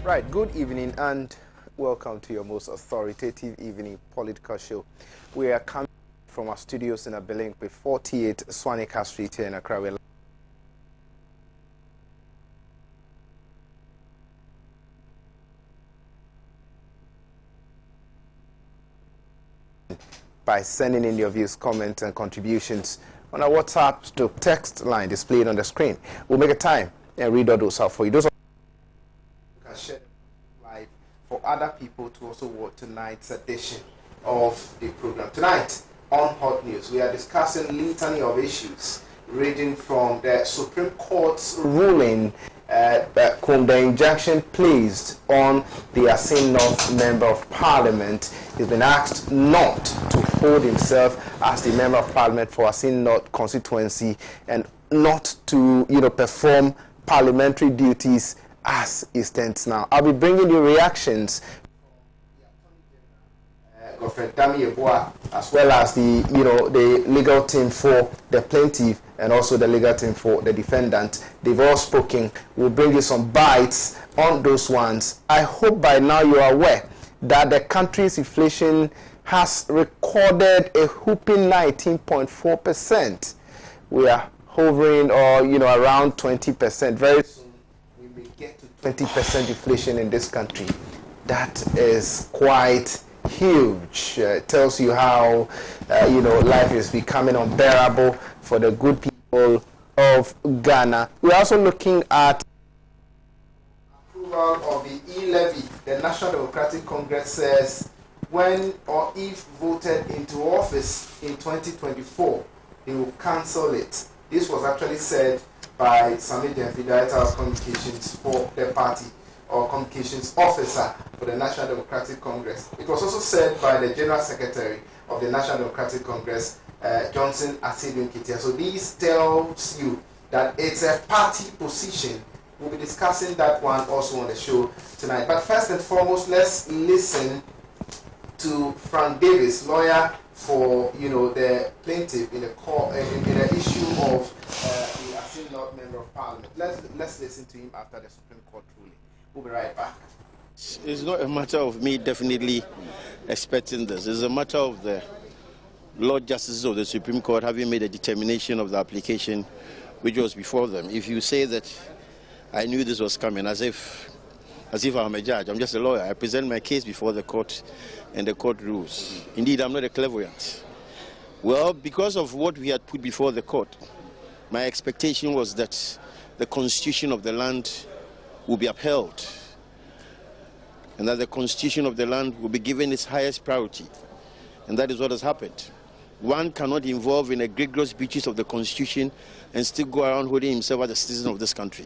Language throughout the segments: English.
Right, good evening and welcome to your most authoritative evening political show. We are coming from our studios in Abilene with 48 Swanika Street here in Accra. We're by sending in your views, comments and contributions on our WhatsApp to text line displayed on the screen. We'll make a time and read all those out for you. Those can share live for other people to also watch tonight's edition of the program. Tonight on Hot News, we are discussing litany of issues ranging from the Supreme Court's ruling the injunction placed on the Asin North Member of Parliament. He's been asked not to hold himself as the Member of Parliament for Asin North constituency and not to, perform parliamentary duties as it stands now. I'll be bringing you reactions Godfred Dami Yeboah, as well as the legal team for the plaintiff and also the legal team for the defendant. They've all spoken. We'll bring you some bites on those ones. I hope by now you are aware that the country's inflation has recorded a whooping 19.4%. We are hovering around 20%. Very soon we may get to 20% inflation in this country. That is quite huge. It tells you how life is becoming unbearable for the good people of Ghana. We're also looking at approval of the e-levy. The National Democratic Congress says when or if voted into office in 2024, they will cancel it. This was actually said by Sami Demfi, Director of Communications for the party, or Communications Officer for the National Democratic Congress. It was also said by the General Secretary of the National Democratic Congress, Johnson Asidun Kitia. So this tells you that it's a party position. We'll be discussing that one also on the show tonight. But first and foremost, let's listen to Frank Davis, lawyer for the plaintiff in the court in the issue of the Asin North Member of Parliament. Let's listen to him after the Supreme Court ruling. We'll be right back. It's not a matter of me definitely expecting this. It's a matter of the Lord Justices of the Supreme Court having made a determination of the application which was before them. If you say that I knew this was coming, as if I'm a judge, I'm just a lawyer. I present my case before the court and the court rules. Indeed, I'm not a clairvoyant. Well, because of what we had put before the court, my expectation was that the constitution of the land will be upheld and that the constitution of the land will be given its highest priority. And that is what has happened. One cannot involve in a rigorous breaches of the constitution and still go around holding himself as a citizen of this country.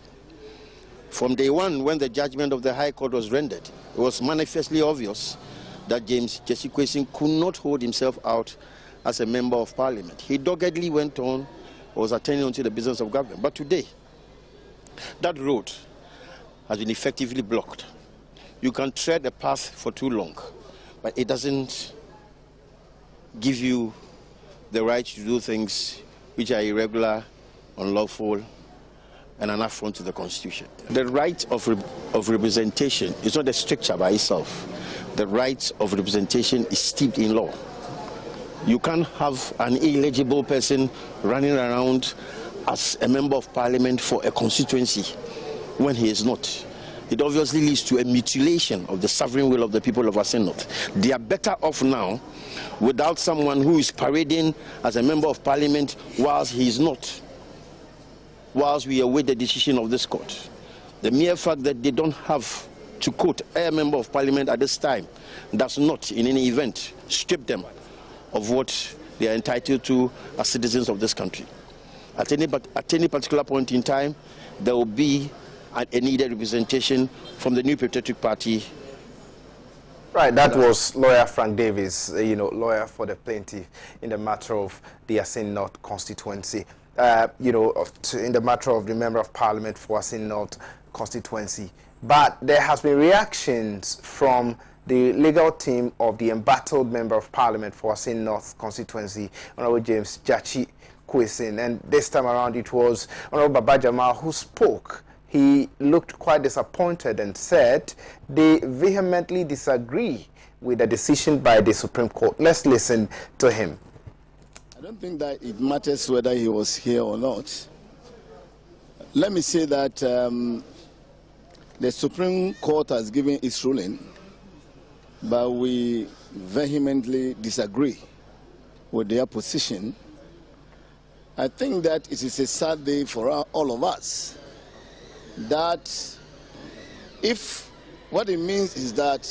From day one, when the judgment of the High Court was rendered, it was manifestly obvious that James Jesse Kwesi could not hold himself out as a member of parliament. He doggedly went on, was attending on to the business of government. But today, that road has been effectively blocked. You can tread a path for too long, but it doesn't give you the right to do things which are irregular, unlawful, and an affront to the Constitution. The right of representation is not a stricture by itself. The right of representation is steeped in law. You can't have an illegible person running around as a member of parliament for a constituency when he is not. It obviously leads to a mutilation of the sovereign will of the people of Asin North. They are better off now without someone who is parading as a member of parliament whilst he is not, whilst we await the decision of this court. The mere fact that they don't have to quote a member of parliament at this time does not, in any event, strip them of what they are entitled to as citizens of this country. At any particular point in time, there will be a needed representation from the New Patriotic Party. Right, that was lawyer Frank Davis, lawyer for the plaintiff in the matter of the Asin North constituency. In the matter of the Member of Parliament for Asin North constituency. But there has been reactions from the legal team of the embattled Member of Parliament for Asin North constituency, Honorable James Jesse Kwesi. And this time around it was Honorable Baba Jamal who spoke. he looked quite disappointed and said they vehemently disagree with the decision by the Supreme Court. Let's listen to him. I don't think that it matters whether he was here or not. Let me say that the Supreme Court has given its ruling, but we vehemently disagree with their position. I think that it is a sad day for all of us, that if what it means is that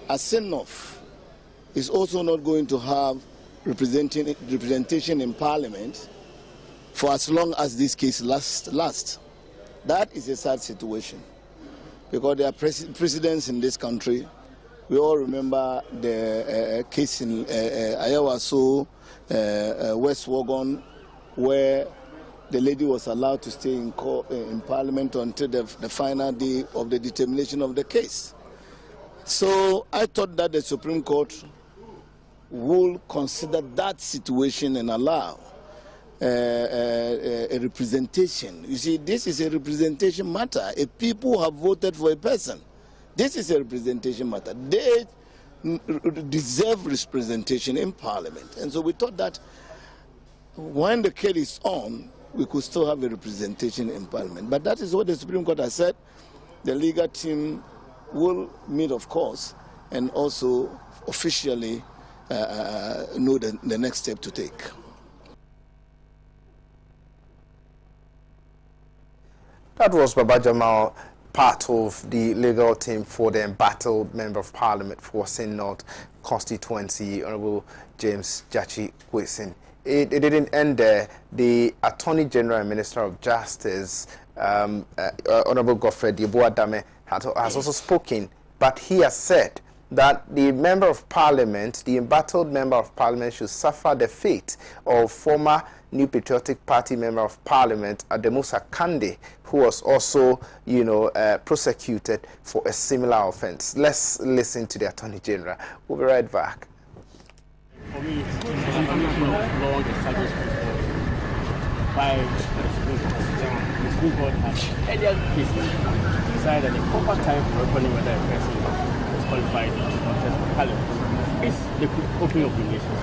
Asenof is also not going to have representation in Parliament for as long as this case lasts. That is a sad situation, because there are precedents in this country. We all remember the case in Ayawaso, West Wagon, where the lady was allowed to stay in Parliament until the final day of the determination of the case. So I thought that the Supreme Court will consider that situation and allow a representation. You see, this is a representation matter. If people have voted for a person, this is a representation matter. They deserve representation in Parliament. And so we thought that when the case is on, we could still have a representation in Parliament. But that is what the Supreme Court has said. The legal team will meet, of course, and also officially know the next step to take. That was Baba Jamal, part of the legal team for the embattled Member of Parliament for St. North constituency, Honorable James Jachi Kwesin. It didn't end there. The Attorney General and Minister of Justice, Honorable Godfrey Dame, has also spoken, but he has said that the Member of Parliament, the embattled Member of Parliament, should suffer the fate of former New Patriotic Party Member of Parliament, Ademusa Kande, who was also, prosecuted for a similar offense. Let's listen to the Attorney General. We'll be right back. For me, it's a foundation of law established by the Supreme Court has earlier cases decided that the proper time for reckoning whether a person is qualified to contest for Parliament is the opening of the elections,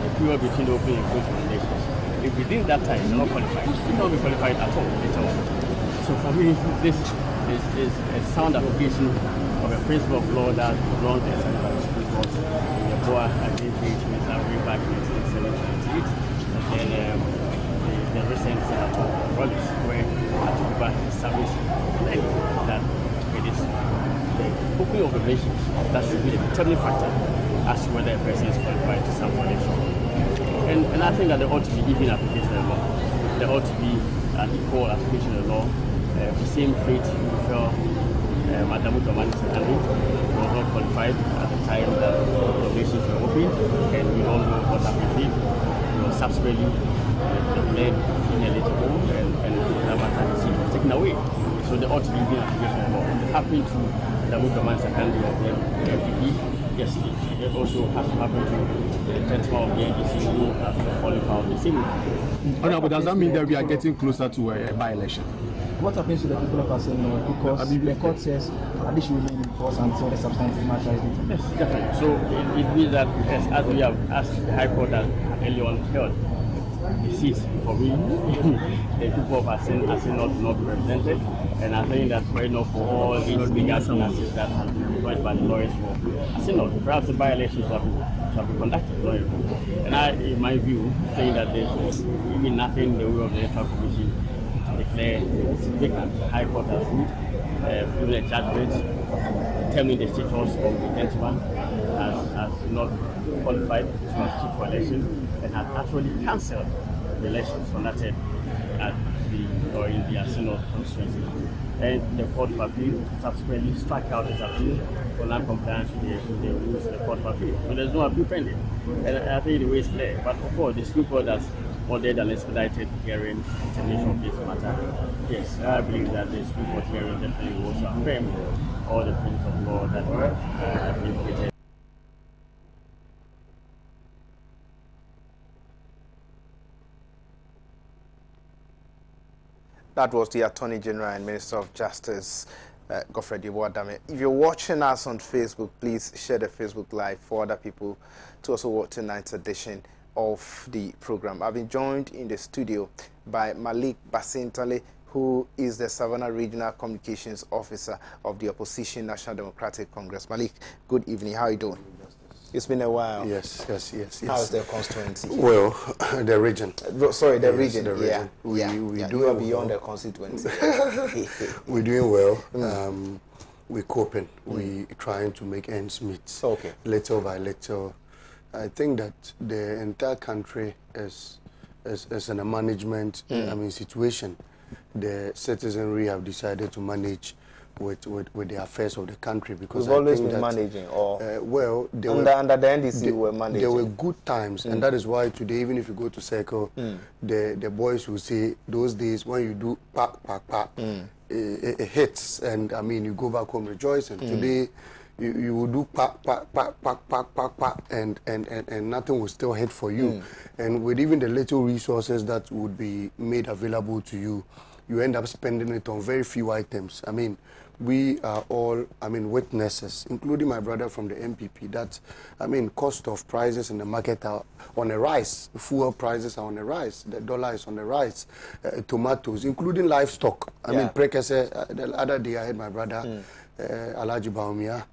the period between the opening and closing of the elections. If within that time you're not qualified, you will not be qualified at all later on. So for me, this is a sound application of a principle of law that long established by the Supreme Court in the Boa Agreement way back in 1978, and then the recent Rollins, where Atuba established that it is the opening of the relations that should be the determining factor as to whether a person is qualified to serve for election. And I think that there ought to be even application of the law. There ought to be an equal application of the law. The same fate we felt Madam Utomani Sekandi was not qualified at the time that the relations were open, and we all know what happened to him. He was subsequently declared ineligible, and that was taken away. So there ought to be an application of law. It happened to Madam Utomani Sekandi of the FDP. Yes, it also has to happen to the gentleman of the NDC who has fallen foul of the same. But does that mean that we are getting closer to a by-election? What happens to the people of Aseno? Because the court says this should remain in force until the substantive matter is determined. Yes, definitely. So it means that, as we have asked the High Court that early on held, the seats for me, the people of Aseno not be represented. And I think that for all these legal analysis that has been employed by the lawyers for Aseno, perhaps the by-elections shall be conducted. And I, in my view, think that there's even nothing in the way of the Electoral Commission to declare vacant. The High Court has ruled, given a judgment, determining the status of the gentleman as not qualified to constitute for election, and has actually cancelled the elections conducted at in the Aseno constituency. And the Court of Appeal subsequently struck out its appeal for non-compliance with the rules of the Court of Appeal. So there's no appeal pending. And I think the way is clear. But of course, the Supreme Court has ordered an expedited hearing determination of this matter. Yes, I believe that the Supreme Court hearing definitely will also affirm all the principles of law that have been created. That was the Attorney General and Minister of Justice, Godfred Adame. If you're watching us on Facebook, please share the Facebook Live for other people to also watch tonight's edition of the program. I've been joined in the studio by Malik Basintale, who is the Savannah Regional Communications Officer of the Opposition National Democratic Congress. Malik, good evening. How are you doing? It's been a while. Yes. How's the constituency? Well, the region. Sorry, the Yes, region. the region. We you are beyond the constituency. We're doing well. We're coping. We're trying to make ends meet. Okay. Little by little. I think that the entire country is in a management situation. The citizenry have decided to manage with the affairs of the country, because we've always been managing, or well, under the NDC we were managing. There were good times, and that is why today, even if you go to Circle, the boys will say those days when you do pack, it hits, and I mean you go back home rejoicing. Today, you will do pack, and nothing will still hit for you. And with even the little resources that would be made available to you, you end up spending it on very few items. I mean, we are all, witnesses, including my brother from the MPP, that, cost of prices in the market are on a rise. Fuel prices are on a rise. The dollar is on the rise. Tomatoes, including livestock. The other day I had my brother, Alhaji Baumia,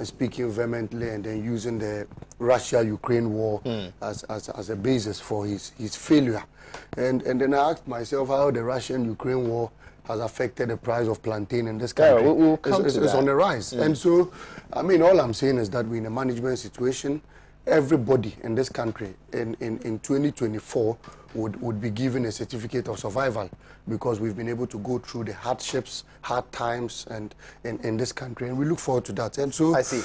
speaking vehemently and then using the Russia-Ukraine war as a basis for his failure. And then I asked myself how the Russian-Ukraine war has affected the price of plantain in this country. It's on the rise. And so, all I'm saying is that we're in a management situation. Everybody in this country in 2024 would be given a certificate of survival, because we've been able to go through the hardships, hard times, and in this country, and we look forward to that. And so, I see.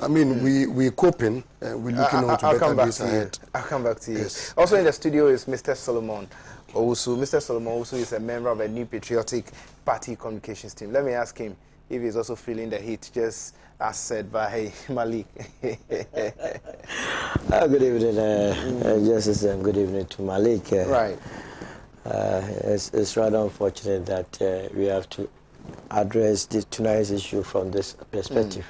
We're coping, we're looking on to better days ahead. I'll come back to you. Yes. Also in the studio is Mr. Solomon Owusu. Mr. Solomon Owusu is a member of a New Patriotic Party communications team. Let me ask him if he's also feeling the heat, just as said by Malik. Good evening, Justice, and good evening to Malik. Right. It's rather unfortunate that we have to address tonight's issue from this perspective.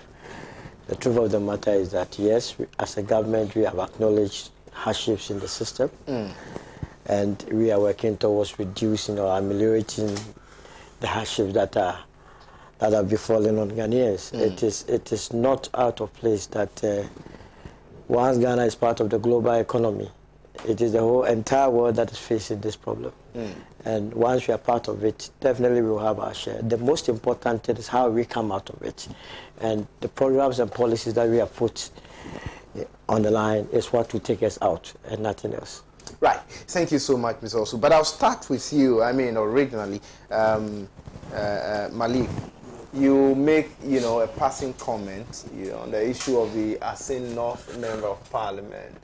The truth of the matter is that, yes, as a government, we have acknowledged hardships in the system, and we are working towards reducing or ameliorating the hardships that have befallen on Ghanaians. It is not out of place that once Ghana is part of the global economy, it is the whole entire world that is facing this problem. And once we are part of it, definitely we will have our share. The most important thing is how we come out of it. And the programs and policies that we have put on the line is what will take us out and nothing else. Right. Thank you so much, Mr. Osu. But I'll start with you. Originally, Malik, you make, a passing comment, on the issue of the Asin North Member of Parliament.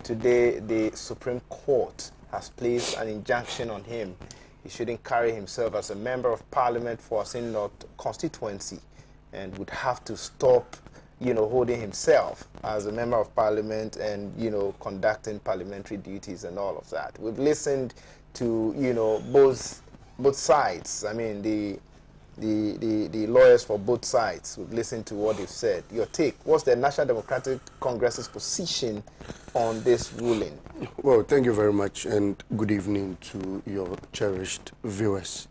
Today the Supreme Court has placed an injunction on him. He shouldn't carry himself as a Member of Parliament for Asin North constituency, and would have to stop, holding himself as a Member of Parliament and, conducting parliamentary duties and all of that. We've listened to, both sides. The lawyers for both sides. We've listened to what they've said. Your take, what's the National Democratic Congress's position on this ruling? Well, thank you very much, and good evening to your cherished viewers.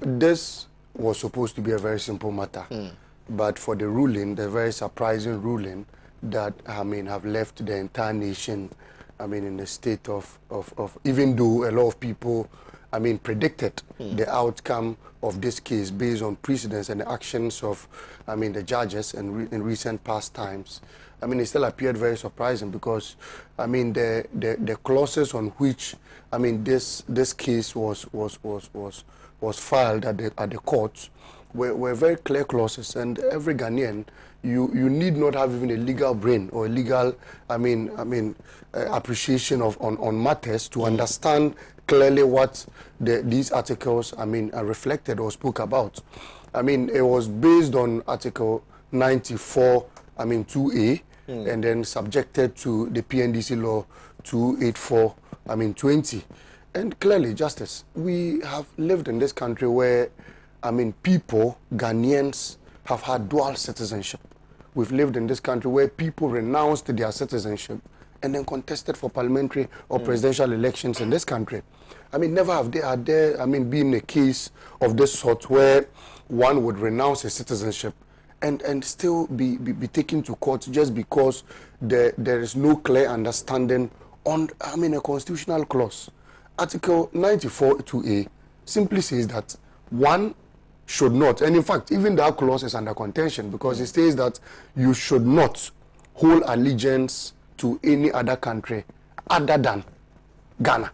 This was supposed to be a very simple matter, but for the ruling, the very surprising ruling that, have left the entire nation, in a state of even though a lot of people, predicted the outcome of this case based on precedents and the actions of, the judges and in recent past times. It still appeared very surprising, because, the clauses on which, this case was filed at the courts were very clear clauses, and every Ghanaian, you need not have even a legal brain or a legal, appreciation on matters to understand clearly what these articles, are reflected or spoke about. It was based on Article 94, 2A, and then subjected to the PNDC law 284, 20. And clearly, Justice, we have lived in this country where, I mean, people, Ghanaians, have had dual citizenship. We've lived in this country where people renounced their citizenship and then contested for parliamentary or presidential elections in this country. I mean, never have there, I mean, been a case of this sort where one would renounce his citizenship and still be taken to court just because there is no clear understanding on, I mean, a constitutional clause. Article 94(2)(a) simply says that one should not, and in fact, even that clause is under contention because it says that you should not hold allegiance to any other country other than Ghana.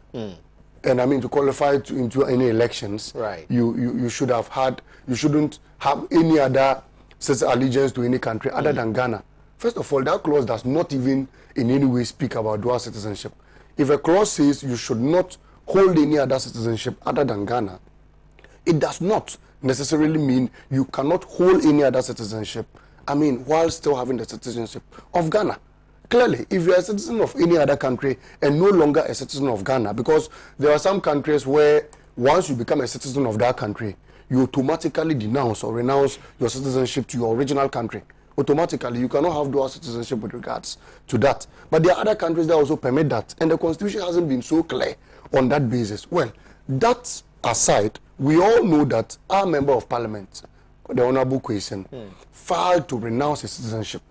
And I mean, to qualify into any elections, right, you should have had, you shouldn't have any other allegiance to any country other than Ghana. First of all, that clause does not even in any way speak about dual citizenship. If a clause says you should not hold any other citizenship other than Ghana, it does not necessarily mean you cannot hold any other citizenship, I mean, while still having the citizenship of Ghana. Clearly, if you are a citizen of any other country and no longer a citizen of Ghana, because there are some countries where once you become a citizen of that country, you automatically denounce or renounce your citizenship to your original country. Automatically, you cannot have dual citizenship with regards to that. But there are other countries that also permit that, and the constitution hasn't been so clear on that basis. Well, that aside, we all know that our member of parliament, the Honorable Kwesen, filed to renounce his citizenship.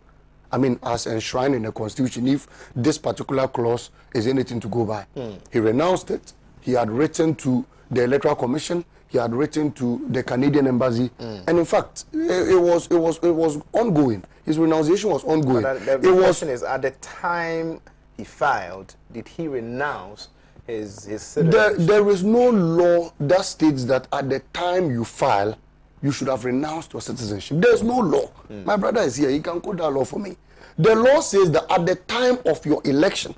I mean, as enshrined in the constitution, if this particular clause is anything to go by. He renounced it. He had written to the Electoral Commission. He had written to the Canadian Embassy. And in fact, it was ongoing. His renunciation was ongoing. The question is, at the time he filed, did he renounce his citizenship? There is no law that states that at the time you file, you should have renounced your citizenship. There's no law. My brother is here. He can quote that law for me. The law says that at the time of your election,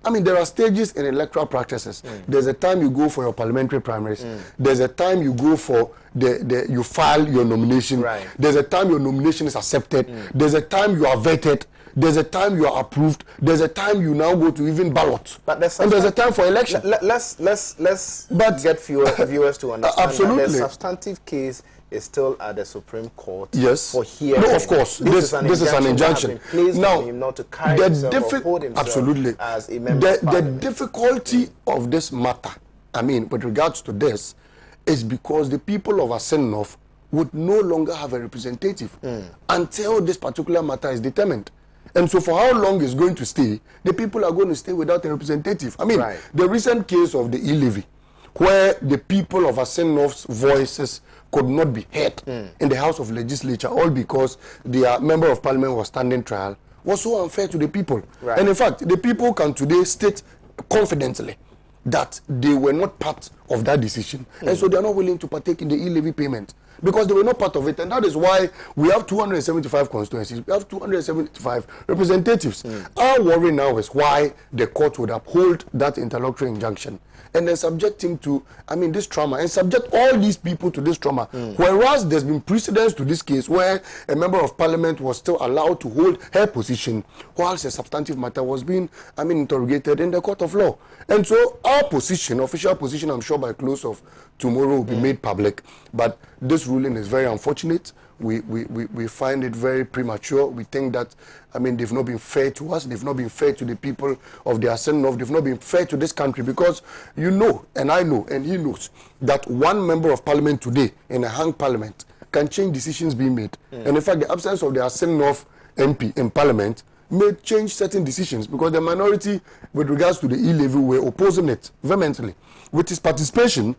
I mean, there are stages in electoral practices. There's a time you go for your parliamentary primaries. There's a time you go for you file your nomination. Right. There's a time your nomination is accepted. There's a time you are vetted. There's a time you are approved. There's a time you now go to even ballot. But and there's a time for election. Let's get viewers to understand absolutely. that the substantive case is still at the Supreme Court. Yes. For hearing. No, of course. This is an injunction. Now, not to carry absolutely. As a member the difficulty of this matter, I mean, with regards to this, is because the people of Asennov would no longer have a representative until this particular matter is determined. And so for how long it's going to stay, the people are going to stay without a representative. I mean, the recent case of the e-levy, where the people of Asennov's voices could not be heard in the House of Legislature, all because their member of parliament was standing trial, was so unfair to the people. And in fact, the people can today state confidently that they were not part of that decision. And so they are not willing to partake in the e-levy payment because they were not part of it. And that is why we have 275 constituencies. We have 275 representatives. Our worry now is why the court would uphold that interlocutory injunction and then subject him to, I mean, this trauma, and subject all these people to this trauma. Whereas there's been precedents to this case where a member of parliament was still allowed to hold her position whilst a substantive matter was being, I mean, interrogated in the court of law. And so our position, official position, I'm sure by close of tomorrow will be made public. But this ruling is very unfortunate. We find it very premature. We think that, I mean, they've not been fair to us. They've not been fair to the people of the Asennov. They've not been fair to this country because you know, and I know, and he knows, that one member of parliament today in a hung parliament can change decisions being made. And in fact, the absence of the Asennov MP in parliament may change certain decisions because the minority with regards to the e-levy were opposing it vehemently. With his participation,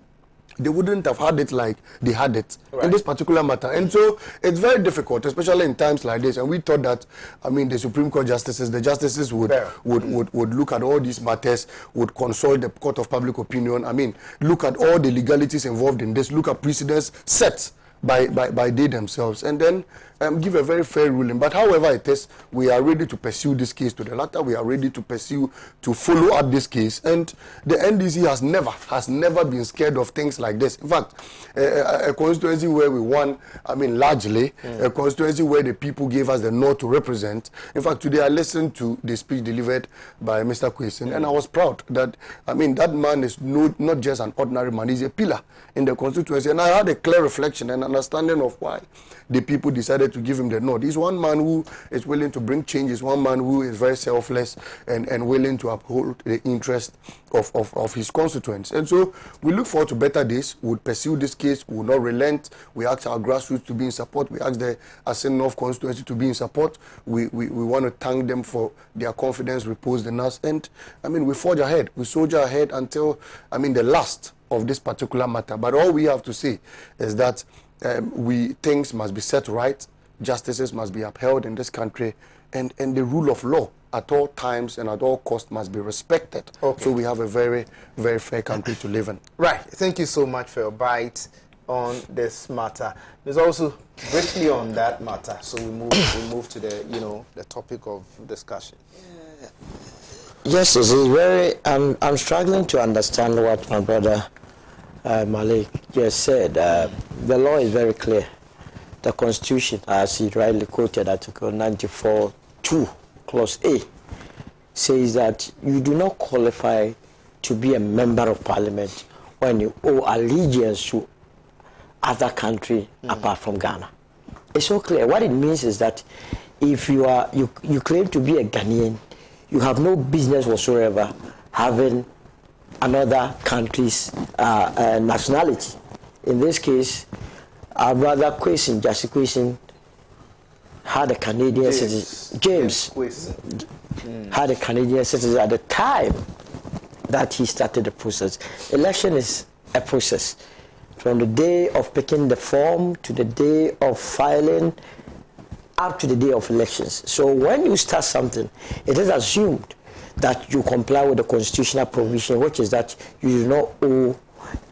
they wouldn't have had it like they had it in this particular matter. And so it's very difficult, especially in times like this. And we thought that, I mean, the Supreme Court justices, the justices would look at all these matters, would consult the court of public opinion. I mean, look at all the legalities involved in this, look at precedents set by they themselves. And then give a very fair ruling. But however it is, we are ready to pursue this case to the latter. We are ready to follow up this case. And the NDC has never been scared of things like this. In fact, a constituency where we won, largely, a constituency where the people gave us the nod to represent. In fact, today I listened to the speech delivered by Mr. Kwesen, and I was proud that, that man is not just an ordinary man, he's a pillar in the constituency. And I had a clear reflection and understanding of why the people decided to give him the nod. He's one man who is willing to bring change. He's one man who is very selfless and willing to uphold the interest of his constituents. And so we look forward to better days. We'll pursue this case. We will not relent. We ask our grassroots to be in support. We ask the Asin North constituency to be in support. We want to thank them for their confidence reposed in us. And, we forge ahead. We soldier ahead until, the last of this particular matter. But all we have to say is that things must be set right, justices must be upheld in this country, and the rule of law at all times and at all costs must be respected. Okay. So we have a very, very fair country to live in. Right. Thank you so much for your bite on this matter. There's also briefly on that matter, so we move to the the topic of discussion. Yes, this is very. I'm struggling to understand what my brother Malik just said. The law is very clear. The Constitution, as he rightly quoted, Article 94(2), Clause A, says that you do not qualify to be a member of Parliament when you owe allegiance to other country apart from Ghana. It's so clear. What it means is that if you claim to be a Ghanaian, you have no business whatsoever having another country's nationality. In this case, our brother Kwesen, Justice Kwesen, had a Canadian citizen. James had a Canadian citizen at the time that he started the process. Election is a process. From the day of picking the form to the day of filing, up to the day of elections. So when you start something, it is assumed that you comply with the constitutional provision, which is that you do not owe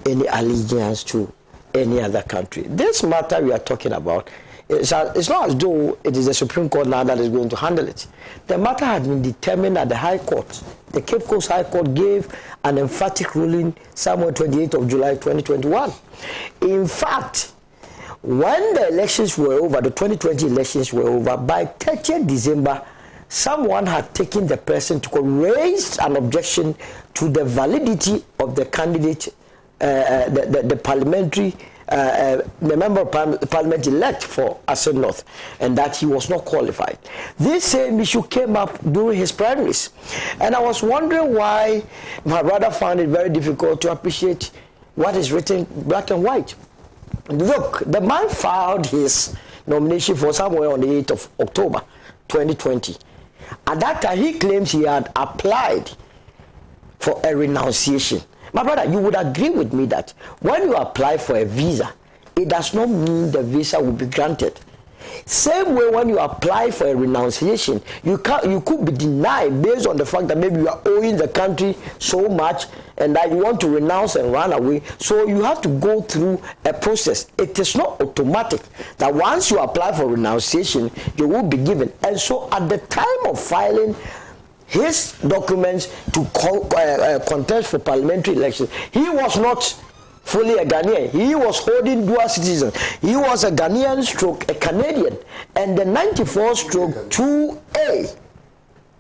any allegiance to any other country. This matter we are talking about, it's not as though it is the Supreme Court now that is going to handle it. The matter had been determined at the High Court. The Cape Coast High Court gave an emphatic ruling somewhere 28th of July 2021. In fact, when the elections were over, the 2020 elections were over, by 30th December, someone had taken the person to court, raised an objection to the validity of the candidate, the parliamentary, the member of parliament elect for Asin North, and that he was not qualified. This same issue came up during his primaries, and I was wondering why my brother found it very difficult to appreciate what is written black and white. Look, the man filed his nomination for somewhere on the 8th of October 2020. At that time, he claims he had applied for a renunciation. My brother, you would agree with me that when you apply for a visa, it does not mean the visa will be granted. Same way, when you apply for a renunciation, you could be denied based on the fact that maybe you are owing the country so much and that you want to renounce and run away. So you have to go through a process. It is not automatic that once you apply for renunciation, you will be given. And so at the time of filing his documents to contest for parliamentary elections, he was not fully a Ghanaian. He was holding dual citizen. He was a Ghanaian stroke a Canadian. And the 94 stroke 2A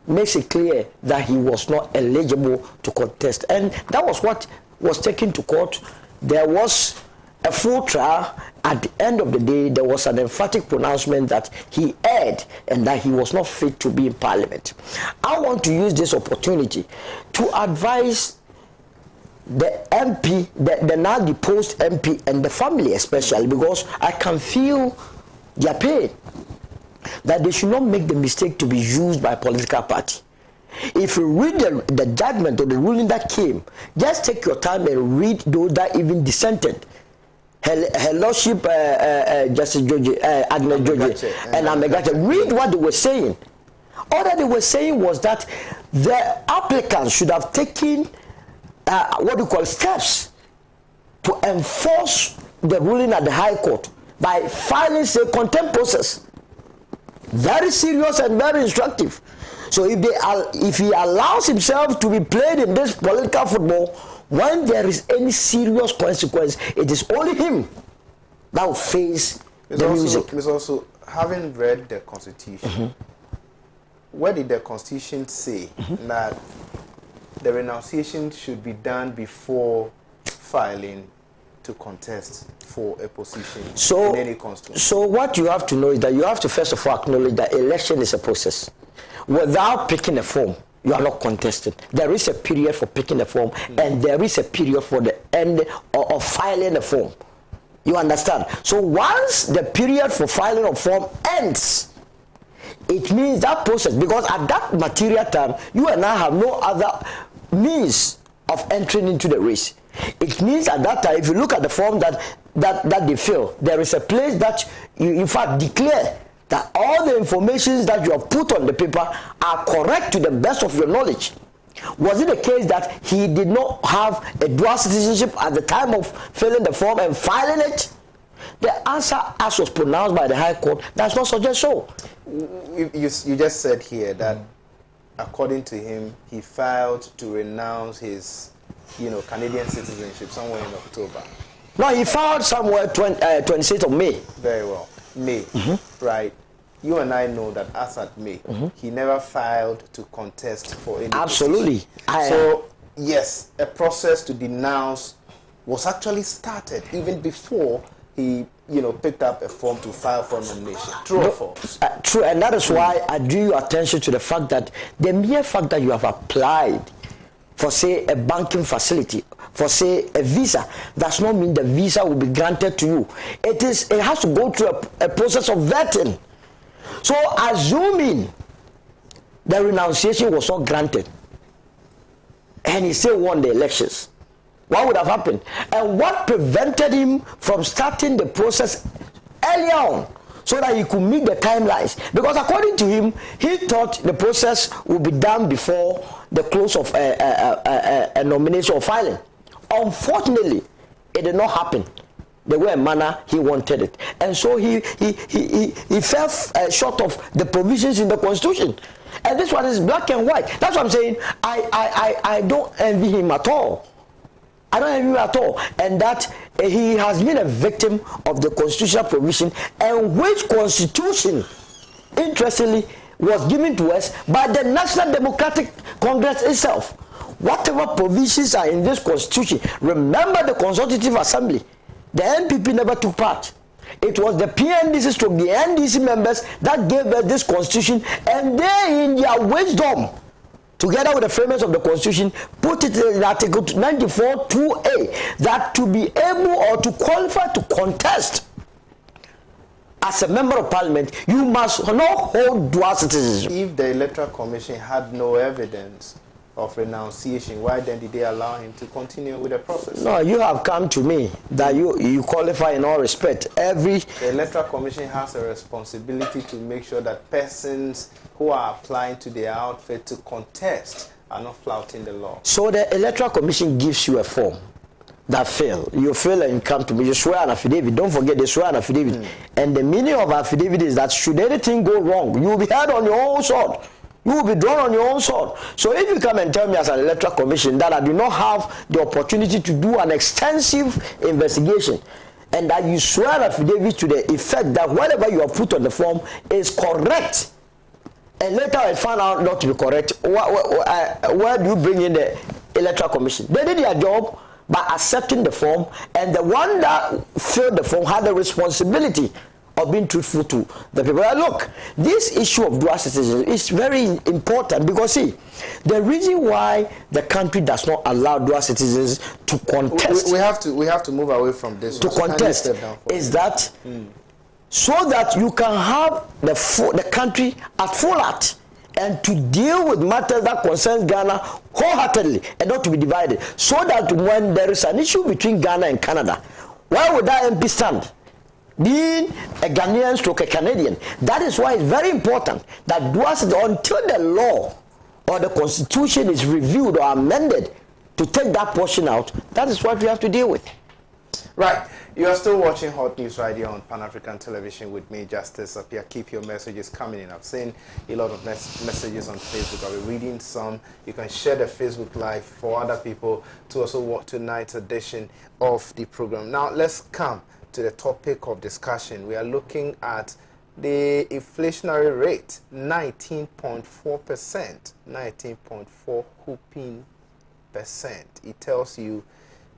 makes it clear that he was not eligible to contest. And that was what was taken to court. There was a full trial. At the end of the day, there was an emphatic pronouncement that he erred and that he was not fit to be in parliament. I want to use this opportunity to advise the MP, the now deposed MP, and the family especially, because I can feel their pain, that they should not make the mistake to be used by a political party. If you read the judgment or the ruling that came, just take your time and read those that even dissented. Her Lordship, Justice Agnes George and Amegache, read what they were saying. All that they were saying was that the applicants should have taken steps to enforce the ruling at the High Court by filing, say, contempt process Very serious and very instructive. So if he allows himself to be played in this political football, when there is any serious consequence, it is only him that will face the music. It's also, having read the Constitution, where did the Constitution say that the renunciation should be done before filing to contest for a position in any constituency? So what you have to know is that you have to first of all acknowledge that election is a process. Without picking a form, you are not contesting. There is a period for picking a form, and there is a period for the end of filing a form. You understand? So once the period for filing a form ends, it means that process, because at that material time, you and I have no other means of entering into the race. It means at that time, if you look at the form that they fill, there is a place that you in fact declare that all the information that you have put on the paper are correct to the best of your knowledge. Was it the case that he did not have a dual citizenship at the time of filling the form and filing it? The answer, as was pronounced by the High Court, does not suggest so. You just said here that, according to him, he filed to renounce his, Canadian citizenship somewhere in October. No, he filed somewhere 26th of May. Very well. May, right? You and I know that as at May, he never filed to contest for any Absolutely. So, yes, a process to denounce was actually started even before he, picked up a form to file for nomination. True or false? True, and that is why I drew your attention to the fact that the mere fact that you have applied for, say, a banking facility, for, say, a visa, does not mean the visa will be granted to you. It has to go through a process of vetting. So, assuming the renunciation was not granted, and he still won the elections, what would have happened? And what prevented him from starting the process earlier on, so that he could meet the timelines? Because according to him, he thought the process would be done before the close of a nomination or filing. Unfortunately, it did not happen the way and manner he wanted it, and so he fell short of the provisions in the Constitution. And this one is black and white. That's what I'm saying. I don't envy him at all. I don't envy him at all. And that he has been a victim of the constitutional provision, and which Constitution, interestingly, was given to us by the National Democratic Congress itself. Whatever provisions are in this Constitution, remember the Consultative Assembly, the NPP never took part. It was the PNDC stroke the NDC members that gave us this Constitution, and they, in their wisdom, together with the framers of the Constitution, put it in Article 94 2A, that to be able or to qualify to contest as a member of Parliament, you must not hold dual citizenship. If the Electoral Commission had no evidence of renunciation, why then did they allow him to continue with the process? No, you have come to me that you qualify in all respect. The Electoral Commission has a responsibility to make sure that persons who are applying to their outfit to contest are not flouting the law. So the Electoral Commission gives you a form that fail. You fail and you come to me. You swear an affidavit. Don't forget they swear an affidavit. And the meaning of affidavit is that should anything go wrong, you will be held on your own sword. You will be drawn on your own sword. So if you come and tell me as an Electoral Commission that I do not have the opportunity to do an extensive investigation, and that you swear an affidavit to the effect that whatever you have put on the form is correct, and later I found out not to be correct, where do you bring in the Electoral Commission? They did their job by accepting the form, and the one that filled the form had the responsibility of being truthful to the people. Look, this issue of dual citizenship is very important, because see, the reason why the country does not allow dual citizens to contest, we have to move away from this to contest, is that so that you can have the country at full heart and to deal with matters that concerns Ghana wholeheartedly and not to be divided, so that when there is an issue between Ghana and Canada, where would that MP stand? Being a Ghanaian stroke a Canadian. That is why it's very important that until the law or the Constitution is reviewed or amended to take that portion out, that is what we have to deal with. Right. You are still watching Hot News Radio on Pan-African Television with me, Justice Appiah. Keep your messages coming in. I've seen a lot of messages on Facebook. I'll be reading some. You can share the Facebook Live for other people to also watch tonight's edition of the program. Now, let's come to the topic of discussion. We are looking at the inflationary rate, 19.4%. 19.4 whooping percent. It tells you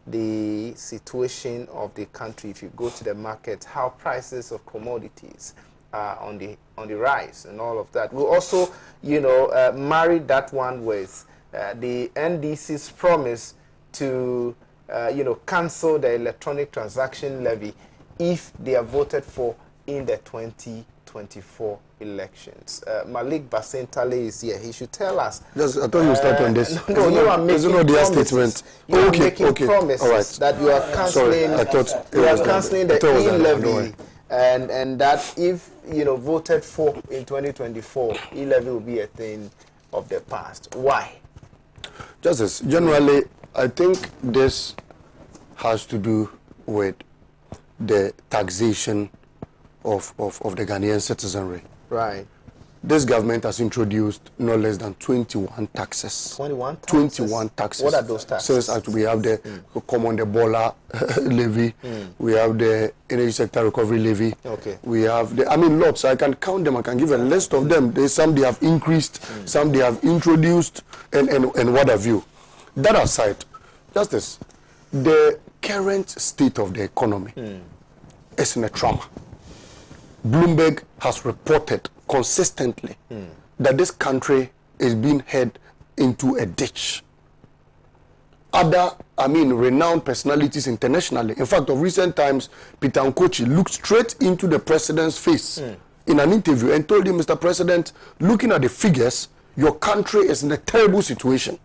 the situation of the country. If you go to the market, how prices of commodities are on the rise and all of that. We'll also, marry that one with the NDC's promise to, cancel the electronic transaction levy if they are voted for in the 2024 elections. Malik Basentale is here. He should tell us. Yes, I thought you start on this. No, you are making promises. You are making promises all right. that you are cancelling. Sorry, I thought you are cancelling the e-levy, and that if voted for in 2024, e-levy will be a thing of the past. Why? Justice, generally, I think this has to do with the taxation of the Ghanaian citizenry. Right. This government has introduced no less than 21 taxes. 21 taxes? 21 taxes. What are those taxes? Since we have the common the Bola levy, we have the energy sector recovery levy, we have the, lots. I can count them, I can give a list of them. There's some they have increased, some they have introduced, and what have you. That aside, Justice, the current state of the economy is in a trauma. Bloomberg has reported consistently that this country is being headed into a ditch. Other, renowned personalities internationally, in fact, of recent times, Peter Nkochi looked straight into the president's face in an interview and told him, Mr. President, looking at the figures, your country is in a terrible situation.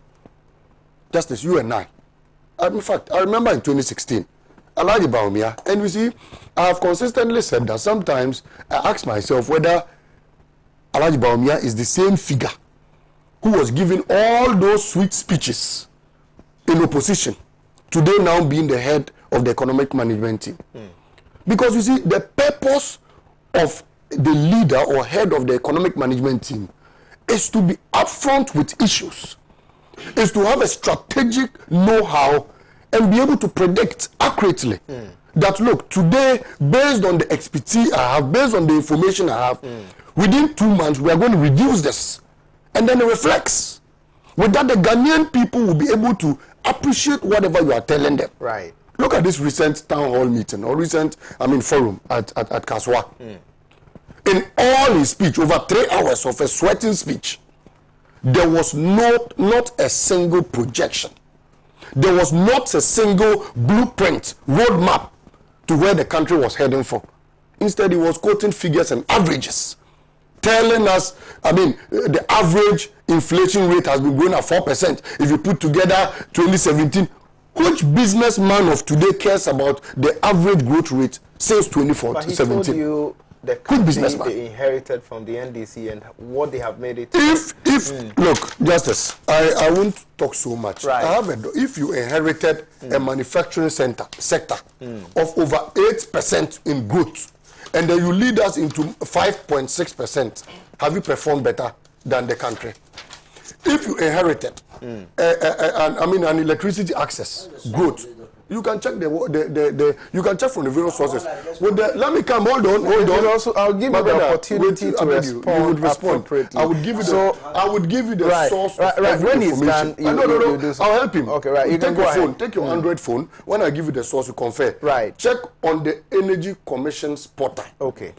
Just as you and I. In fact, I remember in 2016, Alhaji Bawumia, and you see, I have consistently said that sometimes I ask myself whether Alhaji Bawumia is the same figure who was giving all those sweet speeches in opposition, today now being the head of the economic management team. Because you see, the purpose of the leader or head of the economic management team is to be upfront with issues, is to have a strategic know-how and be able to predict accurately that, look, today, based on the expertise I have, based on the information I have, within 2 months, we are going to reduce this. And then it reflects. With that, the Ghanaian people will be able to appreciate whatever you are telling them. Right. Look at this recent town hall meeting, or recent, forum at Kaswa. In all his speech, over 3 hours of a sweating speech, there was not a single projection. There was not a single blueprint, roadmap to where the country was heading for. Instead, he was quoting figures and averages, telling us, the average inflation rate has been growing at 4%. If you put together 2017, which businessman of today cares about the average growth rate since 2017? But he told you the country they inherited from the NDC and what they have made it. Look, Justice, I won't talk so much. Right. If you inherited a manufacturing sector of over 8% in growth, and then you lead us into 5.6%, have you performed better than the country? If you inherited an electricity access growth, you can check you can check from the various sources. Let me come. Hold on. Also, I'll give you the opportunity to respond. You would respond. I would give you the source. Right. When he's done, I'll help him. Okay. Right. You take can go your phone. ahead. Take your Android phone. When I give you the source, you confirm. Right. Check on the Energy Commission's portal. Okay.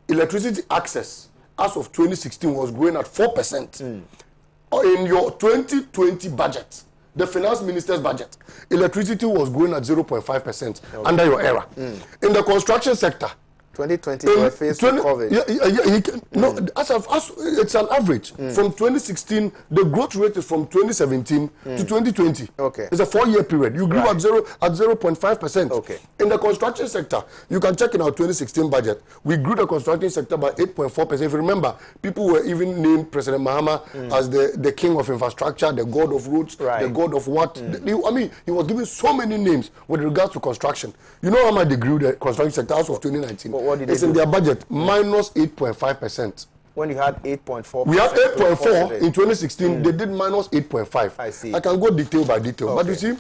Electricity access as of 2016 was growing at 4%. In your 2020 budget, the finance minister's budget, electricity was growing at 0.5% under your era. In the construction sector, 2020 we were faced with COVID. No, it's an average. From 2016, the growth rate is from 2017 to 2020. Okay. It's a 4-year period. You grew at 0.5%. Okay. In the construction sector, you can check in our 2016 budget. We grew the construction sector by 8.4%. If you remember, people were even named President Mahama as the king of infrastructure, the god of roads, the god of what. I mean, he was given so many names with regards to construction. You know how much they grew the construction sector as of 2019? What did they it's do? in their budget, minus 8.5%. When you had 8.4%. We had 8.4 in 2016. They did minus 8.5. I see. I can go detail by detail. Okay. But you see,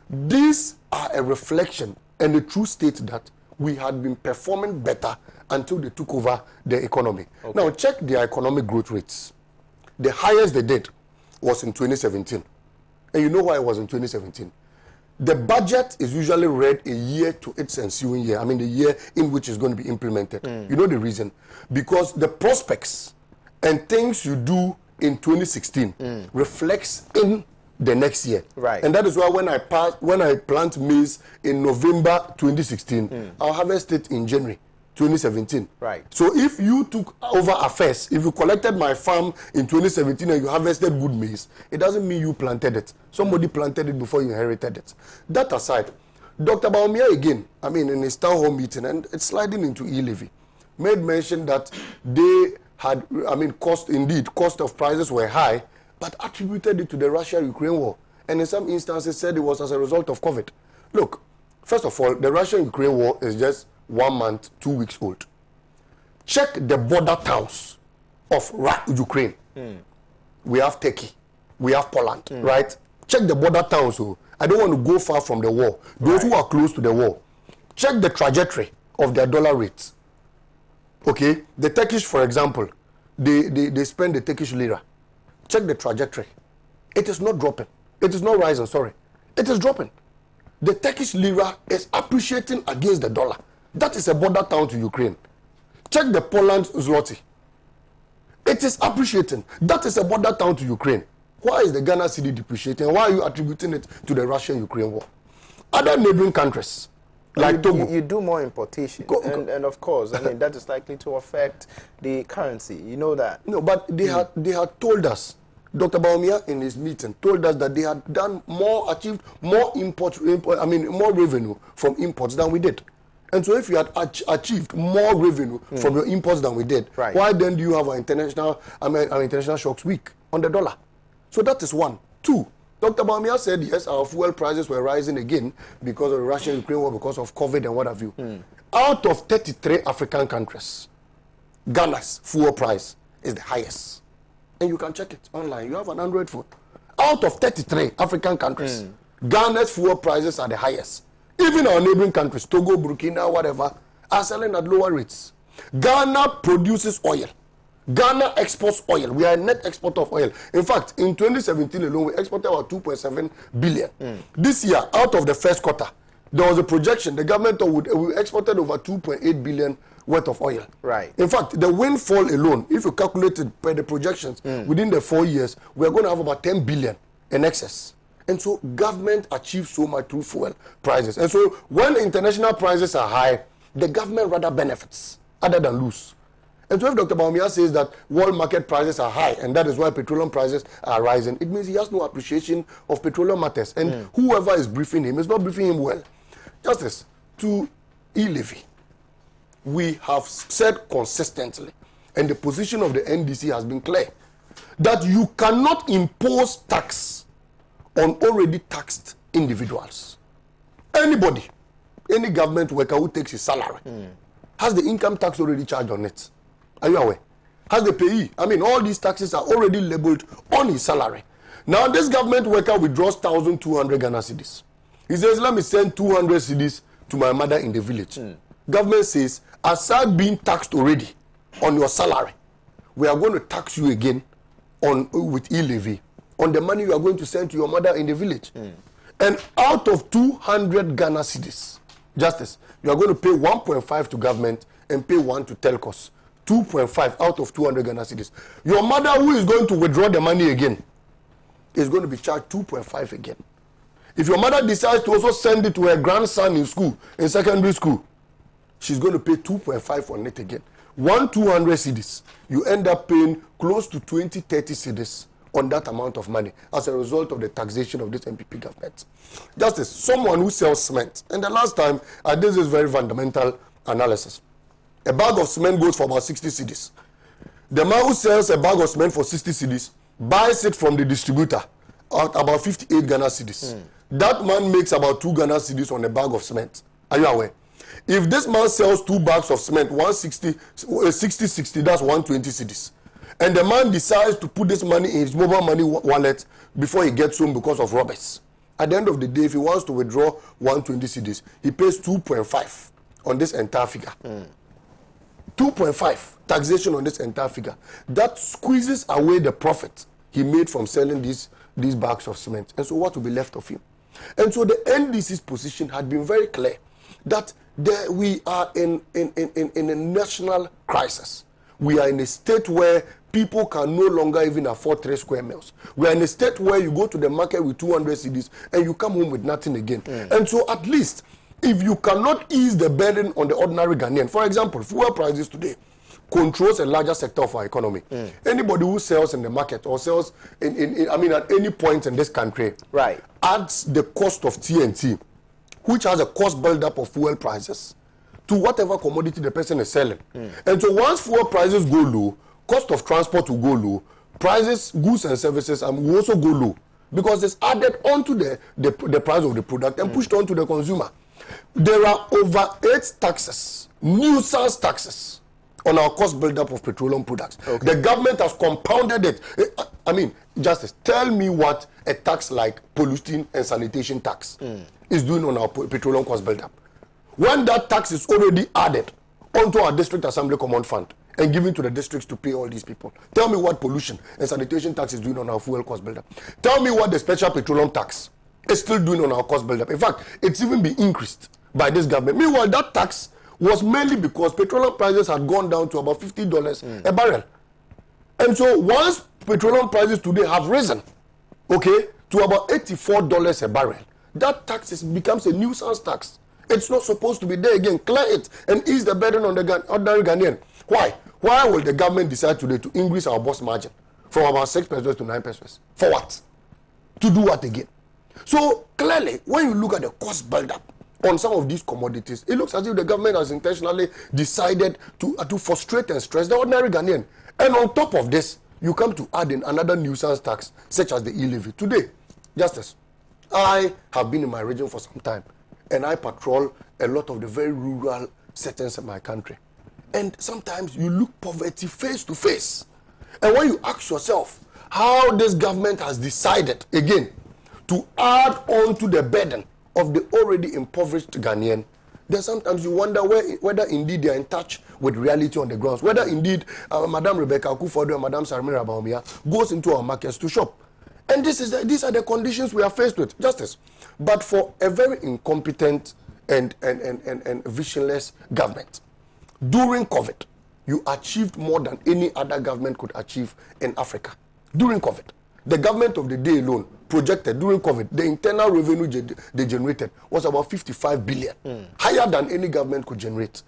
these are a reflection and a true state that we had been performing better until they took over the economy. Okay. Now, check their economic growth rates. The highest they did was in 2017. And you know why it was in 2017? The budget is usually read a year to its ensuing year. I mean, the year in which it's going to be implemented. You know the reason? Because the prospects and things you do in 2016 reflects in the next year. Right. And that is why when I plant maize in November 2016, I'll harvest it in January 2017. Right. So if you took over affairs, if you collected my farm in 2017 and you harvested good maize, it doesn't mean you planted it. Somebody planted it before you inherited it. That aside, Dr. Baumia again, I mean, in his town hall meeting, and it's sliding into e-levy, made mention that they had, I mean, cost of prices were high, but attributed it to the Russia-Ukraine war. And in some instances said it was as a result of COVID. Look, first of all, the Russia-Ukraine war is just 1 month, 2 weeks old. Check the border towns of Ukraine. We have Turkey. We have Poland, right? Check the border towns. So I don't want to go far from the war. Those who are close to the war. Check the trajectory of their dollar rates. Okay? The Turkish, for example, they spend the Turkish lira. Check the trajectory. It is not dropping. It is not rising, sorry. It is dropping. The Turkish lira is appreciating against the dollar. That is a border town to Ukraine. Check the Poland zloty. It is appreciating. That is a border town to Ukraine. Why is the Ghana cedi depreciating? Why are you attributing it to the Russia-Ukraine war? Other neighboring countries, like Togo. You do more importation. And of course, I mean, that is likely to affect the currency. You know that. No, but they had told us, Dr. Baumia in his meeting told us that they had done more, achieved more more revenue from imports than we did. And so if you had achieved more revenue from your imports than we did, why then do you have our international shocks weak on the dollar? So that is one. Two, Dr. Baumia said, yes, our fuel prices were rising again because of the Russia-Ukraine war, because of COVID and what have you. Out of 33 African countries, Ghana's fuel price is the highest. And you can check it online. You have an Android phone. Out of 33 African countries, Ghana's fuel prices are the highest. Even our neighboring countries, Togo, Burkina, whatever, are selling at lower rates. Ghana produces oil. Ghana exports oil. We are a net exporter of oil. In fact, in 2017 alone, we exported about 2.7 billion. This year, out of the first quarter, there was a projection. The government we exported over 2.8 billion worth of oil. Right. In fact, the windfall alone, if you calculate it by the projections, within the 4 years, we are going to have about 10 billion in excess. And so government achieves so much through fuel prices. And so when international prices are high, the government rather benefits other than lose. And so if Dr. Baumia says that world market prices are high and that is why petroleum prices are rising, it means he has no appreciation of petroleum matters. And whoever is briefing him is not briefing him well. Justice, to e-levy, we have said consistently, and the position of the NDC has been clear, that you cannot impose tax on already taxed individuals. Anybody, any government worker who takes his salary, has the income tax already charged on it. Are you aware? Has the payee. I mean, all these taxes are already labeled on his salary. Now, this government worker withdraws 1,200 Ghana cedis. He says, let me send 200 cedis to my mother in the village. Government says, aside being taxed already on your salary, we are going to tax you again with e-levy on the money you are going to send to your mother in the village. And out of 200 Ghana cedis, Justice, you are going to pay 1.5 to government and pay 1 to telcos. 2.5 out of 200 Ghana cedis. Your mother, who is going to withdraw the money again, is going to be charged 2.5 again. If your mother decides to also send it to her grandson in school, in secondary school, she's going to pay 2.5 on it again. 200 cedis, you end up paying close to 20, 30 cedis on that amount of money as a result of the taxation of this MPP government. Justice, someone who sells cement, and the last time I did this very fundamental analysis. A bag of cement goes for about 60 cedis. The man who sells a bag of cement for 60 cedis buys it from the distributor at about 58 Ghana cedis. That man makes about 2 Ghana cedis on a bag of cement. Are you aware? If this man sells 2 bags of cement, 60, that's 120 cedis. And the man decides to put this money in his mobile money wallet before he gets home because of robbers. At the end of the day, if he wants to withdraw 120 cedis, he pays 2.5 on this entire figure. 2.5 taxation on this entire figure. That squeezes away the profit he made from selling these bags of cement. And so what will be left of him? And so the NDC's position had been very clear that we are in a national crisis. We are in a state where people can no longer even afford 3 square meals. We are in a state where you go to the market with 200 cedis and you come home with nothing again. And so at least, if you cannot ease the burden on the ordinary Ghanaian, for example, fuel prices today controls a larger sector of our economy. Anybody who sells in the market or sells at any point in this country, right, adds the cost of TNT, which has a cost build-up of fuel prices, to whatever commodity the person is selling. And so once fuel prices go low, cost of transport will go low, prices, goods and services will also go low, because it's added onto the price of the product and pushed onto the consumer. There are over 8 taxes, nuisance taxes, on our cost build-up of petroleum products. Okay. The government has compounded it. I mean, Justice, tell me what a tax like pollution and sanitation tax is doing on our petroleum cost build-up. When that tax is already added onto our district assembly command fund and given to the districts to pay all these people, tell me what pollution and sanitation tax is doing on our fuel cost build-up. Tell me what the special petroleum tax is still doing on our cost build-up. In fact, it's even been increased by this government. Meanwhile, that tax was mainly because petroleum prices had gone down to about $50 a barrel. And so once petroleum prices today have risen, okay, to about $84 a barrel, that tax becomes a nuisance tax. It's not supposed to be there again. Clear it and ease the burden on the ordinary Ghanaian. Why? Why will the government decide today to increase our boss margin from about 6 pesos to 9 pesos? For what? To do what again? So clearly, when you look at the cost build-up on some of these commodities, it looks as if the government has intentionally decided to frustrate and stress the ordinary Ghanaian. And on top of this, you come to add in another nuisance tax, such as the e-levy. Today, Justice, I have been in my region for some time, and I patrol a lot of the very rural settings in my country. And sometimes you look poverty face to face. And when you ask yourself how this government has decided, again, to add on to the burden of the already impoverished Ghanaian, then sometimes you wonder whether indeed they are in touch with reality on the grounds, whether indeed Madam Rebecca Akufo-Addo and Madam Saramira Baumia goes into our markets to shop. And these are the conditions we are faced with, Justice. But for a very incompetent and visionless government, during COVID, you achieved more than any other government could achieve in Africa. During COVID, the government of the day alone projected during COVID, the internal revenue they generated was about 55 billion, higher than any government could generate.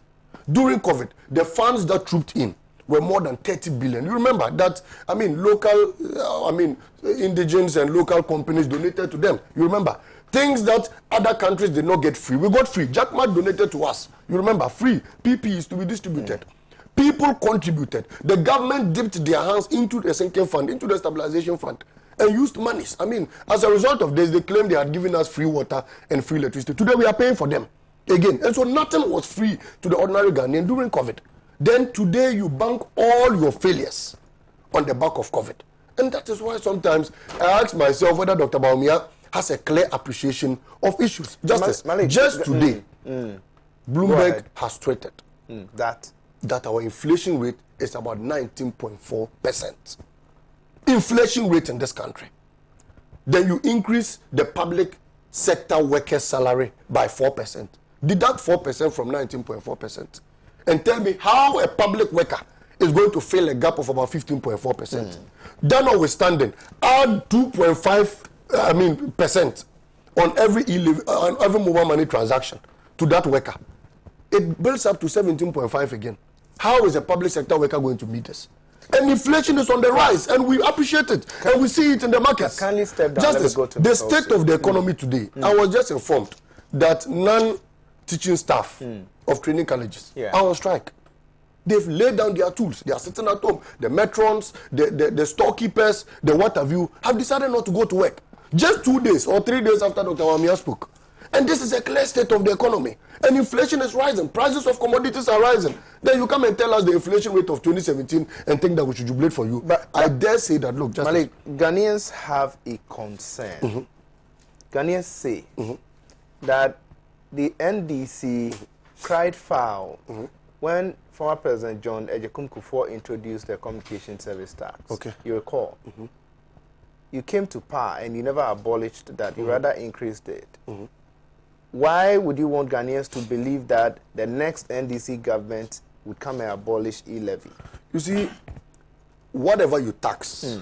During COVID, the funds that trooped in were more than 30 billion. You remember that, local, indigents and local companies donated to them. You remember, things that other countries did not get free. We got free. Jack Ma donated to us. You remember, free PPEs to be distributed. People contributed. The government dipped their hands into the sinking fund, into the stabilization fund, and used monies. As a result of this, they claimed they had given us free water and free electricity. Today, we are paying for them again. And so nothing was free to the ordinary Ghanaian during COVID. Then today, you bank all your failures on the back of COVID. And that is why sometimes I ask myself whether Dr. Baumia has a clear appreciation of issues. Justice, just today, Bloomberg has tweeted that our inflation rate is about 19.4%. Inflation rate in this country. Then you increase the public sector workers' salary by 4%. Deduct 4% from 19.4%. And tell me how a public worker is going to fill a gap of about 15.4%. That notwithstanding, add 2.5% on every mobile money transaction to that worker. it builds up to 17.5 again. How is a public sector worker going to meet this? And inflation is on the rise, and we appreciate it, and we see it in the markets. Kindly step down. Justice, the state of the economy today, I was just informed that non-teaching staff of training colleges are on strike. They've laid down their tools. They are sitting at home. The matrons, the storekeepers, the what have you, have decided not to go to work. Just 2 days or 3 days after Dr. Wamia spoke. And this is a clear state of the economy. And inflation is rising. Prices of commodities are rising. Then you come and tell us the inflation rate of 2017 and think that we should jubilate for you. But I dare say that, look, Justice, Malik, Ghanaians have a concern. Ghanaians say that the NDC cried foul when former President John Agyekum Kufuor introduced the communication service tax. Okay. You recall? You came to power and you never abolished that. You rather increased it. Why would you want Ghanaians to believe that the next NDC government would come and abolish e-levy? You see, whatever you tax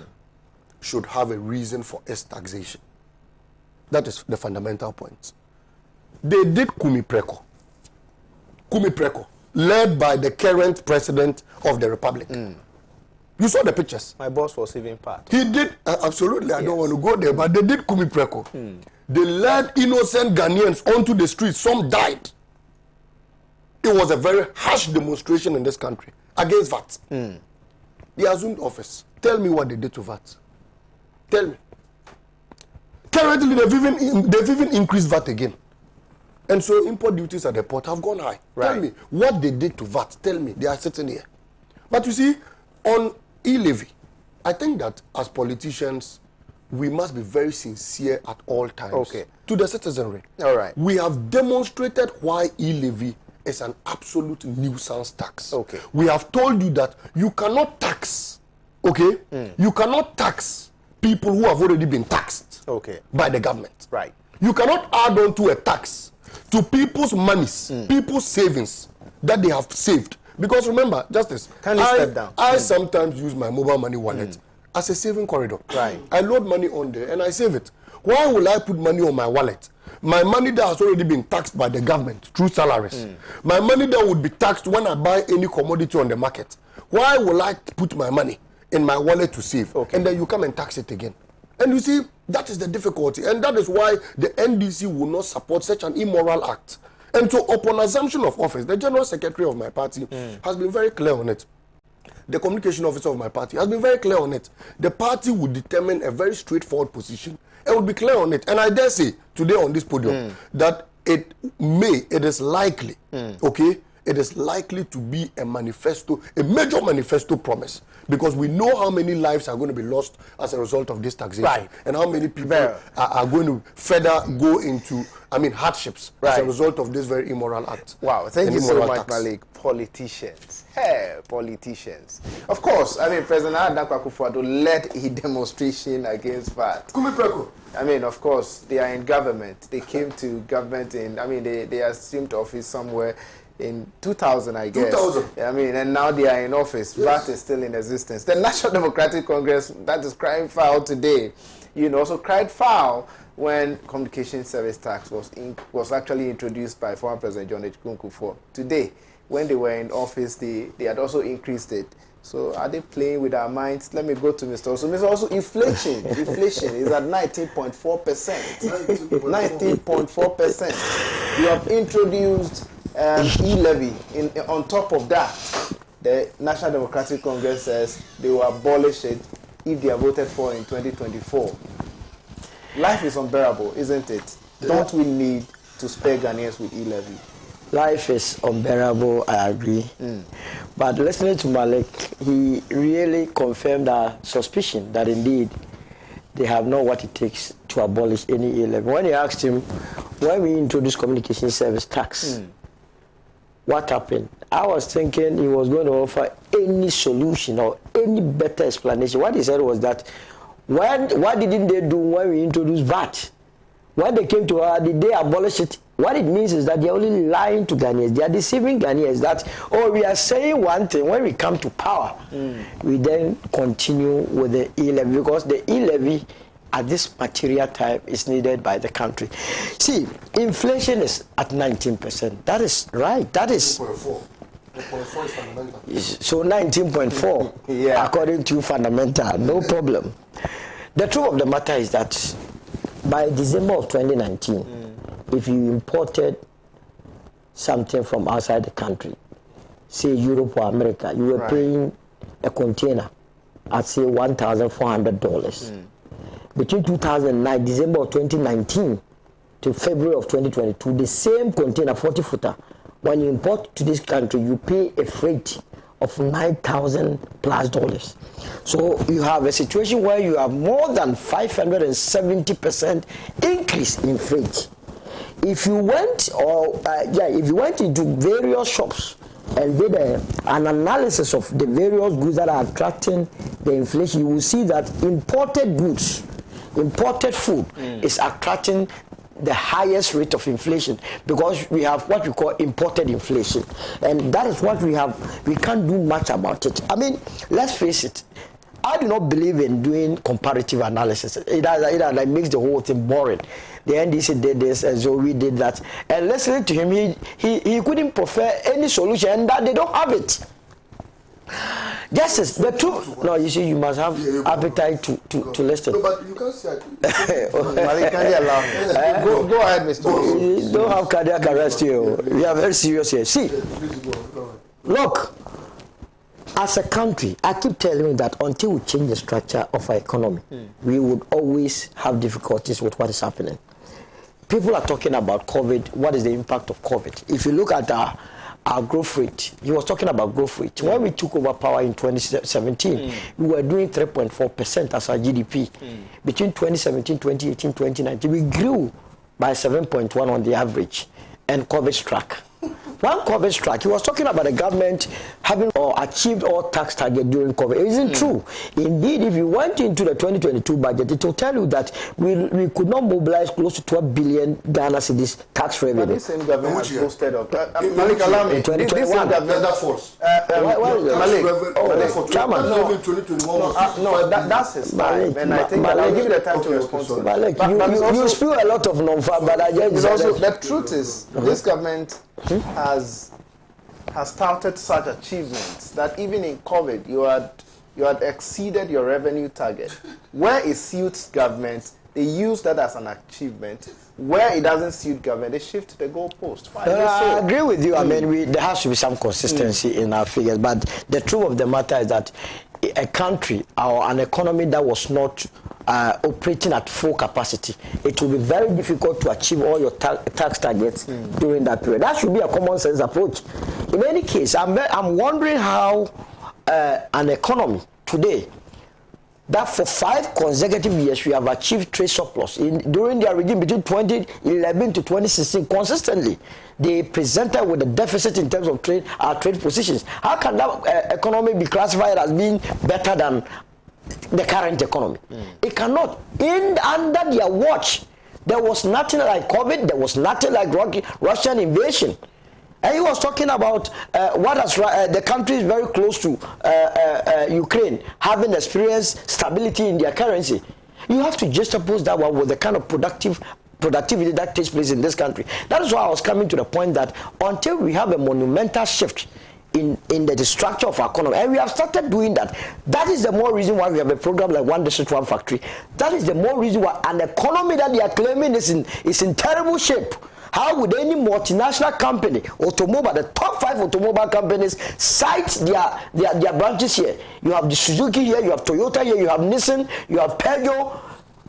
should have a reason for its taxation. That is the fundamental point. They did Kumi Preko, led by the current president of the republic. You saw the pictures. My boss was even part. He did, absolutely, I don't want to go there, but they did Kumi Preko. They led innocent Ghanaians onto the streets. Some died. It was a very harsh demonstration in this country against VAT. They assumed office. Tell me what they did to VAT. Tell me. Currently, they've even increased VAT again. And so import duties at the port have gone high. Right. Tell me what they did to VAT. Tell me. They are sitting here. But you see, on e-levy, I think that as politicians, we must be very sincere at all times to the citizenry. All right. We have demonstrated why e-levy is an absolute nuisance tax. We have told you that you cannot tax, you cannot tax people who have already been taxed by the government. Right. You cannot add on to a tax to people's monies, people's savings that they have saved. Because remember, Justice, I sometimes use my mobile money wallet as a saving corridor. Right. I load money on there and I save it. Why will I put money on my wallet? My money that has already been taxed by the government through salaries. My money that would be taxed when I buy any commodity on the market. Why will I put my money in my wallet to save? And then you come and tax it again. And you see, that is the difficulty. And that is why the NDC will not support such an immoral act. And so upon assumption of office, the General Secretary of my party has been very clear on it. The communication officer of my party has been very clear on it. The party would determine a very straightforward position and would be clear on it. And I dare say today on this podium that it is likely, it is likely to be a manifesto, a major manifesto promise. Because we know how many lives are going to be lost as a result of this taxation. And how many people are going to further go into, hardships as a result of this very immoral act. Wow, thank you so much, Malik. Politicians. Hey, politicians. Of course, President Adakwa Akufo-Addo led a demonstration against VAT. Of course, they are in government. They came to government in, they assumed office somewhere in 2000, I guess. 2000. And now they are in office. VAT is still in existence. The National Democratic Congress, that is crying foul today, also cried foul when communication service tax was actually introduced by former President John Agyekum Kufuor. Today, when they were in office, they had also increased it. So are they playing with our minds? Let me go to Mr. Also. Mr. Also, inflation is at 19.4%. 19.4%. You have introduced e-levy. On top of that, the National Democratic Congress says they will abolish it if they are voted for in 2024. Life is unbearable, isn't it? Don't we need to spare Ghanaians with e-levy? Life is unbearable, I agree. But listening to Malik, he really confirmed our suspicion that indeed they have not what it takes to abolish any e-levy. When he asked him, when we introduced communication service tax, what happened? I was thinking he was going to offer any solution or any better explanation. What he said was that, what didn't they do when we introduced VAT? When they came to our, did they abolish it? What it means is that they're only lying to Ghanaians. They are deceiving Ghanaians that, we are saying one thing, when we come to power, we then continue with the e-levy, because the e-levy at this material time is needed by the country. See, inflation is at 19%. That is right. That is 0.4 is fundamental. so 19.4 Yeah. according to fundamental. No problem. The truth of the matter is that by December of 2019, if you imported something from outside the country, say Europe or America, you were paying a container at say $1,400. Between 2009, December of 2019 to February of 2022, the same container, 40-footer, when you import to this country, you pay a freight of $9,000+. So you have a situation where you have more than 570% increase in freight. If you went if you went into various shops and did an analysis of the various goods that are attracting the inflation, you will see that imported goods, imported food is attracting the highest rate of inflation, because we have what we call imported inflation, and that is what we have. We can't do much about it. I mean, let's face it, I do not believe in doing comparative analysis. It makes the whole thing boring. The NDC did this, and so we did that. And listening to him, he couldn't prefer any solution, and that they don't have it. Justice, the truth. No, you see, you must have appetite to listen. No, but you can't say Go ahead, Mr. You don't have cardiac arrest here. We are very serious here. See, look, as a country, I keep telling you that until we change the structure of our economy, we would always have difficulties with what is happening. People are talking about COVID. What is the impact of COVID? If you look at our growth rate, he was talking about growth rate. When we took over power in 2017, we were doing 3.4% as our GDP. Between 2017, 2018, 2019, we grew by 7.1 on the average, and COVID struck. When COVID struck, he was talking about the government having achieved all tax targets during COVID. It isn't true. Indeed, if you went into the 2022 budget, it will tell you that we could not mobilize close to 12 billion Ghana cedis tax revenue. But this same government has boosted up. Malik, allow me. in 2021, that force. That's his time, and I think I'll give you the time to respond to it. You spew a lot of non-fab, but I just also, the truth is, this government has touted such achievements that even in COVID, you had exceeded your revenue target. Where it suits government, they use that as an achievement. Where it doesn't suit government, they shift the goalpost. I agree with you. I mean, there has to be some consistency in our figures, but the truth of the matter is that a country or an economy that was not operating at full capacity, it will be very difficult to achieve all your tax targets during that period. That should be a common sense approach. In any case, I'm wondering how an economy today that for 5 consecutive years we have achieved trade surplus during their regime between 2011 to 2016 consistently. They presented with a deficit in terms of trade positions. How can that economy be classified as being better than the current economy? It cannot. Under their watch, there was nothing like COVID. There was nothing like Russian invasion. And he was talking about the countries very close to Ukraine having experienced stability in their currency. You have to juxtapose that one with the kind of productivity that takes place in this country. That is why I was coming to the point that until we have a monumental shift in the structure of our economy, and we have started doing that, that is the more reason why we have a program like One District, One Factory. That is the more reason why an economy that they are claiming is in terrible shape. How would any multinational company, the top 5 automobile companies, cite their branches here? You have the Suzuki here, you have Toyota here, you have Nissan, you have Peugeot,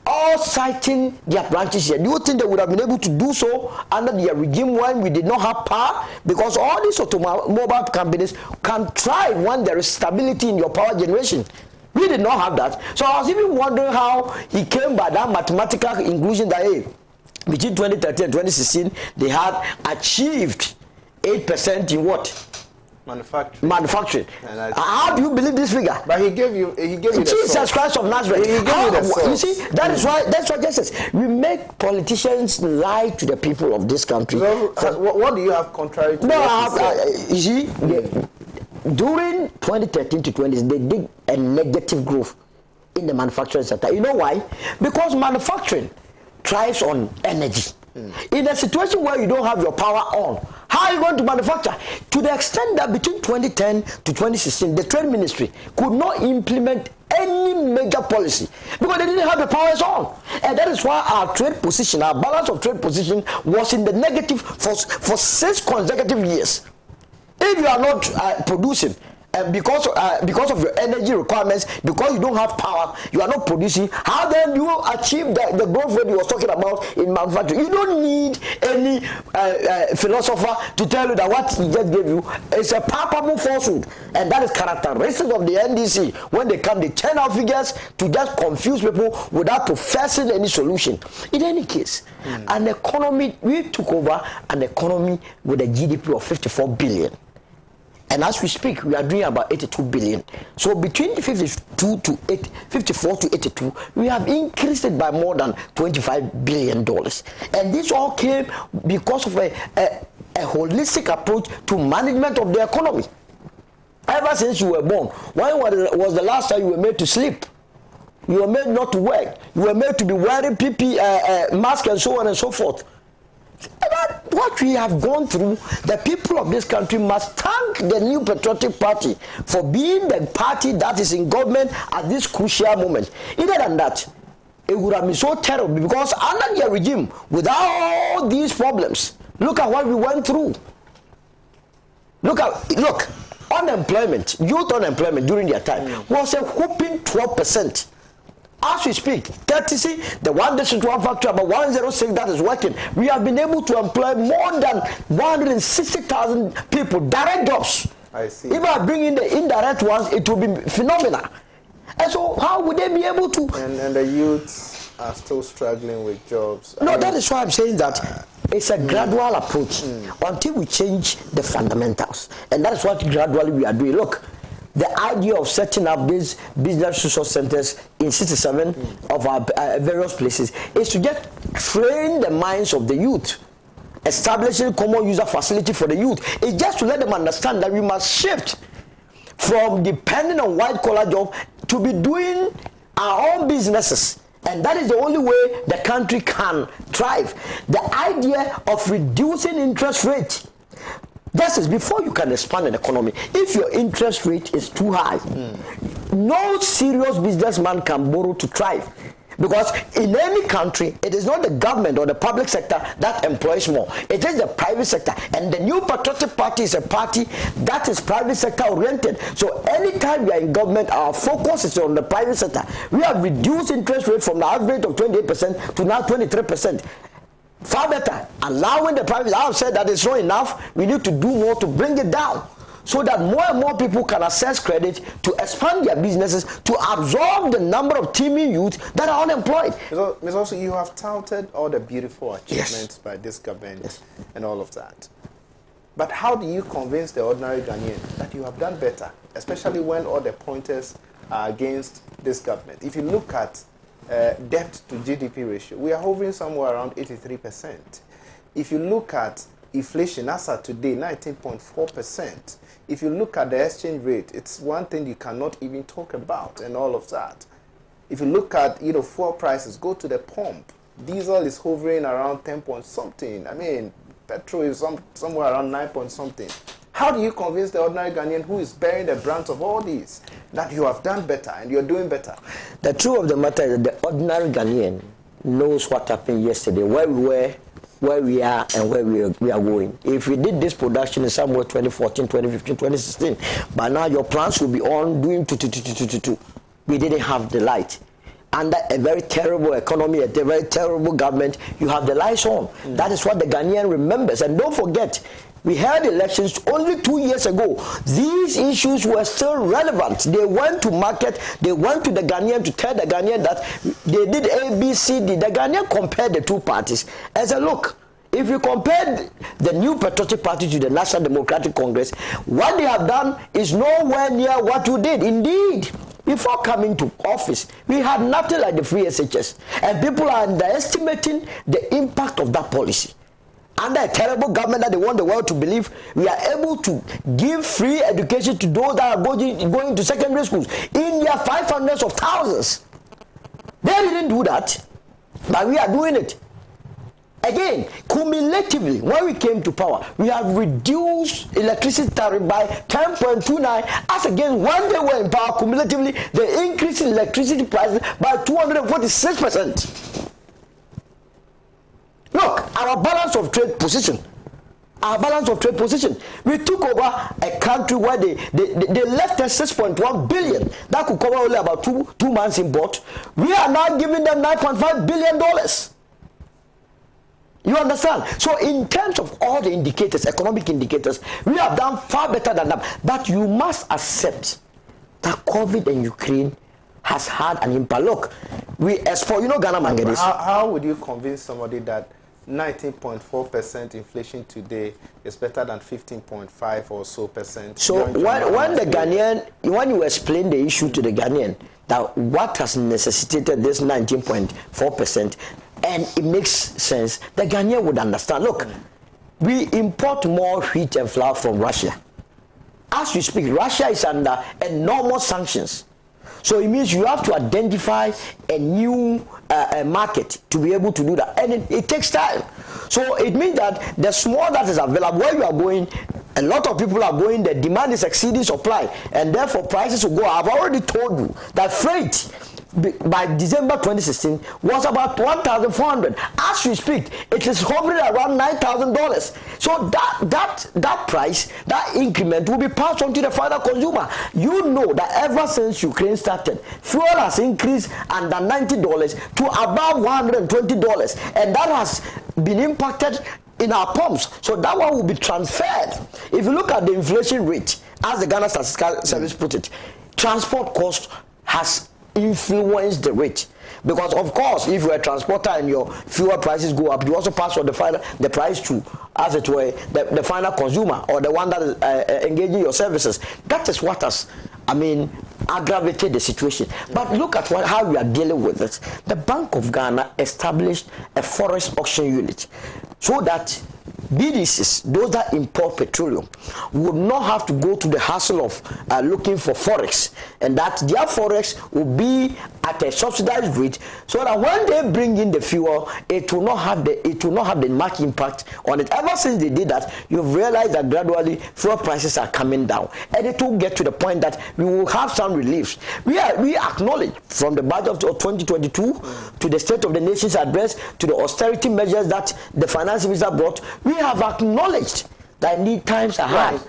all citing their branches here. Do you think they would have been able to do so under their regime when we did not have power? Because all these automobile companies can thrive when there is stability in your power generation. We did not have that. So I was even wondering how he came by that mathematical conclusion that, hey, between 2013 and 2016, they had achieved 8% in what? Manufacturing. How do you believe this figure? But he gave you Jesus Christ of Nazareth. He gave you the source. You see, that's why justice. We make politicians lie to the people of this country. So, what do you have contrary to you see, during 2013 to 20, they did a negative growth in the manufacturing sector. You know why? Because manufacturing thrives on energy. In a situation where you don't have your power on, how are you going to manufacture? To the extent that between 2010 to 2016, the trade ministry could not implement any major policy because they didn't have the powers on. And that is why our trade position, our balance of trade position was in the negative for 6 consecutive years. If you are not producing, and because of your energy requirements, because you don't have power, you are not producing, how then do you achieve the growth rate you was talking about in manufacturing? You don't need any philosopher to tell you that what he just gave you is a palpable falsehood. And that is characteristic of the NDC. When they come, they turn out figures to just confuse people without professing any solution. In any case, an economy, we took over an economy with a GDP of 54 billion. And as we speak, we are doing about 82 billion. So between 54 to 82, we have increased it by more than $25 billion. And this all came because of a holistic approach to management of the economy. Ever since you were born, when was the last time you were made to sleep? You were made not to work. You were made to be wearing PPE, mask and so on and so forth. What we have gone through, the people of this country must thank the New Patriotic Party for being the party that is in government at this crucial moment. Other than that, it would have been so terrible because under their regime, without all these problems, look at what we went through. Look, unemployment, youth unemployment during their time was a whopping 12%. As we speak, courtesy, the one district, one factory, about 106 that is working, we have been able to employ more than 160,000 people, direct jobs. I see. If I bring in the indirect ones, it will be phenomenal. And so, how would they be able to? And the youths are still struggling with jobs. No, that is why I'm saying that it's a gradual approach until we change the fundamentals. And that's what gradually we are doing. Look, the idea of setting up these business resource centers in 67 of our various places is to just train the minds of the youth. Establishing common user facility for the youth is just to let them understand that we must shift from depending on white collar job to be doing our own businesses. And that is the only way the country can thrive. The idea of reducing interest rate, that is before you can expand an economy. If your interest rate is too high, no serious businessman can borrow to thrive. Because in any country, it is not the government or the public sector that employs more. It is the private sector. And the New Patriotic Party is a party that is private sector oriented. So anytime we are in government, our focus is on the private sector. We have reduced interest rate from the average of 28% to now 23%. Far better. Allowing the private, I have said that it's not enough. We need to do more to bring it down, so that more and more people can access credit to expand their businesses, to absorb the number of teeming youth that are unemployed. Ms. Also, you have touted all the beautiful achievements by this government and all of that. But how do you convince the ordinary Ghanaian that you have done better, especially when all the pointers are against this government? If you look at debt to GDP ratio, we are hovering somewhere around 83%. If you look at inflation, as of today, 19.4%. If you look at the exchange rate, it's one thing you cannot even talk about, and all of that. If you look at, fuel prices, go to the pump. Diesel is hovering around 10 point something. I mean, petrol is somewhere around 9 point something. How do you convince the ordinary Ghanaian who is bearing the brunt of all these that you have done better and you're doing better? The truth of the matter is that the ordinary Ghanaian knows what happened yesterday, where we were, where we are, and where we are going. If we did this production in somewhere 2014, 2015, 2016, by now your plants will be on doing two. We didn't have the light. Under a very terrible economy, a very terrible government, you have the lights on. That is what the Ghanaian remembers. And don't forget, we had elections only 2 years ago. These issues were still relevant. They went to market, they went to the Ghanaian to tell the Ghanaian that they did A, B, C, D. The Ghanaian compared the two parties and said, look, if you compare the New Patriotic Party to the National Democratic Congress, what they have done is nowhere near what you did. Indeed, before coming to office, we had nothing like the free SHS. And people are underestimating the impact of that policy. Under a terrible government that they want the world to believe, we are able to give free education to those that are going to secondary schools in their 500s of thousands. They didn't do that, but we are doing it. Again, cumulatively, when we came to power, we have reduced electricity tariff by 10.29, as again, when they were in power, cumulatively, they increased electricity prices by 246%. Look, our balance of trade position. We took over a country where they left us 6.1 billion. That could cover only about two months import. We are now giving them $9.5 billion. You understand? So in terms of all the indicators, economic indicators, we have done far better than them. But you must accept that COVID and Ukraine has had an impact. Look, we export, Ghana manganese. How would you convince somebody that 19.4% inflation today is better than 15.5 or so percent? So when you explain the issue to the Ghanaian, that what has necessitated this 19.4%, and it makes sense, the Ghanaian would understand. Look, we import more wheat and flour from Russia. As you speak, Russia is under enormous sanctions. So it means you have to identify a new market to be able to do that. And it takes time. So it means that the small that is available, where you are going, a lot of people are going, the demand is exceeding supply, and therefore prices will go up. I've already told you that freight by December 2016 was about 1,400. As we speak, it is hovering around $9,000. So that price, that increment will be passed on to the final consumer. You know that ever since Ukraine started, fuel has increased under $90 to above $120, and that has been impacted in our pumps. So that one will be transferred. If you look at the inflation rate, as the Ghana Statistical Service put it, transport cost has influence the rate, because of course if you're a transporter and your fuel prices go up, you also pass on the price to, as it were, the final consumer or the one that is engaging your services. That is what has, aggravated the situation. But look at how we are dealing with it. The Bank of Ghana established a forex auction unit so that BDCs, those that import petroleum, would not have to go to the hassle of looking for forex, and that their forex will be at a subsidized rate, so that when they bring in the fuel, it will not have the much impact on it. Ever since they did that, you've realized that gradually fuel prices are coming down, and it will get to the point that we will have some relief. We acknowledge from the budget of 2022 to the State of the Nation's address to the austerity measures that the finance minister brought. We have acknowledged that indeed times are hard,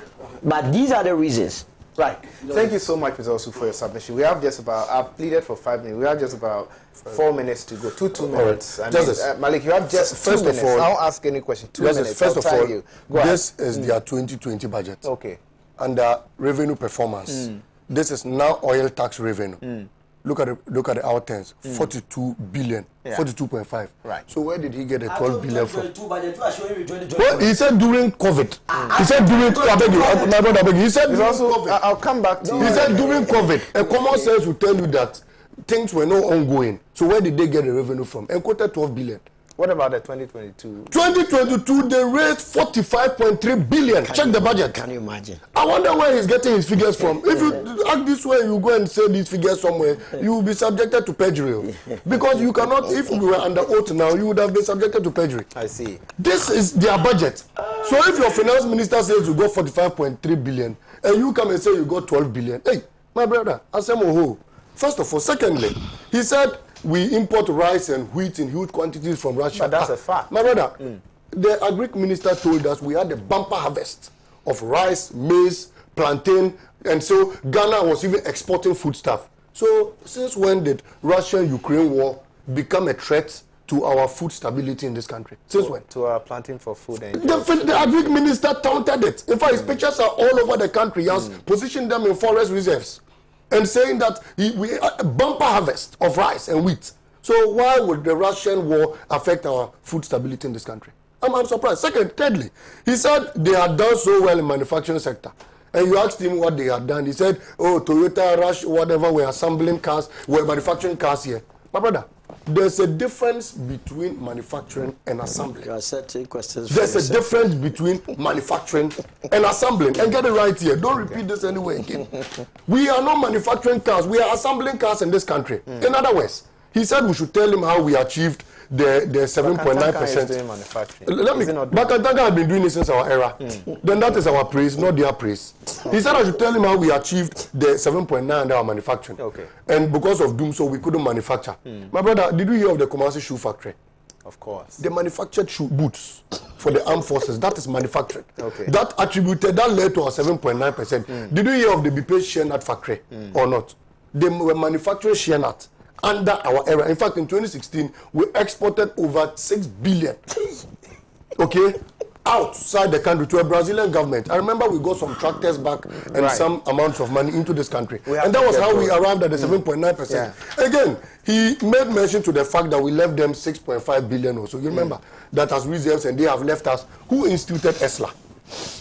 but these are the reasons. Right. Thank you so much, Mr. Osu, for your submission. We have just about, I've pleaded for 5 minutes. We have just about 4 minutes to go. 2 minutes. Right. Malik, you have just 2 minutes. I'll ask any question. 2 minutes. First of all, this is their 2020 budget. Okay. Under revenue performance, this is now oil tax revenue. Look at the outturns, 42 billion, 42.5. Right. So where did he get the 12 billion from? Well, he said during COVID. He said during COVID. He said during COVID. I'll come back to you. He said during COVID. A common sense will tell you that things were not ongoing. So where did they get the revenue from? And quoted 12 billion. What about the 2022? 2022, they raised 45.3 billion. Check the budget. Can you imagine? I wonder where he's getting his figures from. If you act this way, you go and say these figures somewhere, you will be subjected to perjury. Because you cannot, if we were under oath now, you would have been subjected to perjury. I see. This is their budget. So if your finance minister says you got 45.3 billion, and you come and say you got 12 billion, hey, my brother, Asemoho. First of all. Secondly, he said, we import rice and wheat in huge quantities from Russia. But that's a fact. My brother, the agric minister told us we had a bumper harvest of rice, maize, plantain, and so Ghana was even exporting foodstuff. So since when did Russia-Ukraine war become a threat to our food stability in this country? Since when? To our planting for food. And the agric minister countered it. In fact, his pictures are all over the country. He has positioned them in forest reserves. And saying that we a bumper harvest of rice and wheat. So why would the Russian war affect our food stability in this country? I'm surprised. Thirdly, he said they had done so well in manufacturing sector. And you asked him what they had done. He said, oh, Toyota, Rush, whatever, we're assembling cars, we're manufacturing cars here. My brother, there's a difference between manufacturing and assembling. There are certain questions. There's a difference between manufacturing and assembling. And get it right here. Don't repeat this anyway again. We are not manufacturing cars. We are assembling cars in this country. In other words, He said we should tell him how we achieved the 7.9%. Let me. Bakatanga has been doing it since our era. Then that is our praise, not their praise. He said I should tell him how we achieved the 7.9 under our manufacturing. Okay. And because of doom, so we couldn't manufacture. My brother, did you hear of the Kumasi shoe factory? Of course. They manufactured shoe boots for the armed forces. That is manufactured. Okay. That led to our 7.9%. Did you hear of the BP shea nut factory or not? They were manufacturing shea nut under our era. In fact, in 2016, we exported over 6 billion. Okay? Outside the country to a Brazilian government. I remember we got some tractors back and some amounts of money into this country. And that was how we arrived at the 7.9%. Again, he made mention to the fact that we left them 6.5 billion or so. You remember that as reserves and they have left us. Who instituted ESLA?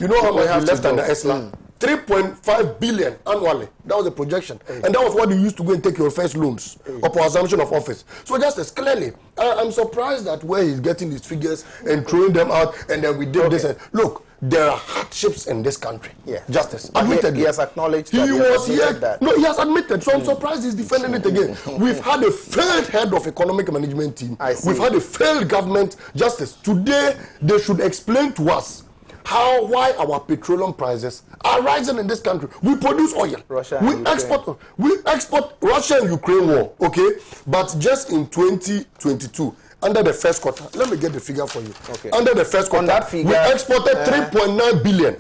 You know how much we left under ESLA? 3.5 billion annually. That was the projection. And that was what you used to go and take your first loans upon assumption of office. So Justice, clearly, I'm surprised that where he's getting these figures and throwing them out and then we did this. And, look, there are hardships in this country. Justice. Admitted. He has acknowledged that. He was here. That. No, he has admitted. So I'm surprised he's defending it again. We've had a failed head of economic management team. We've had a failed government. Justice. Today, they should explain to us why our petroleum prices are rising in this country. We produce oil. We export Russia and Ukraine war, okay? But just in 2022, under the first quarter, let me get the figure for you. Under the first quarter, we exported 3.9 billion.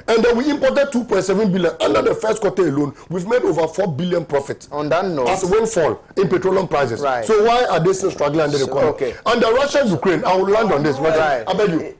And then we imported 2.7 billion. Under the first quarter alone, we've made over 4 billion profit. On that note, as a windfall in petroleum prices. So why are they still struggling under the economy? Under Russia and Ukraine, I will land on this. I beg you.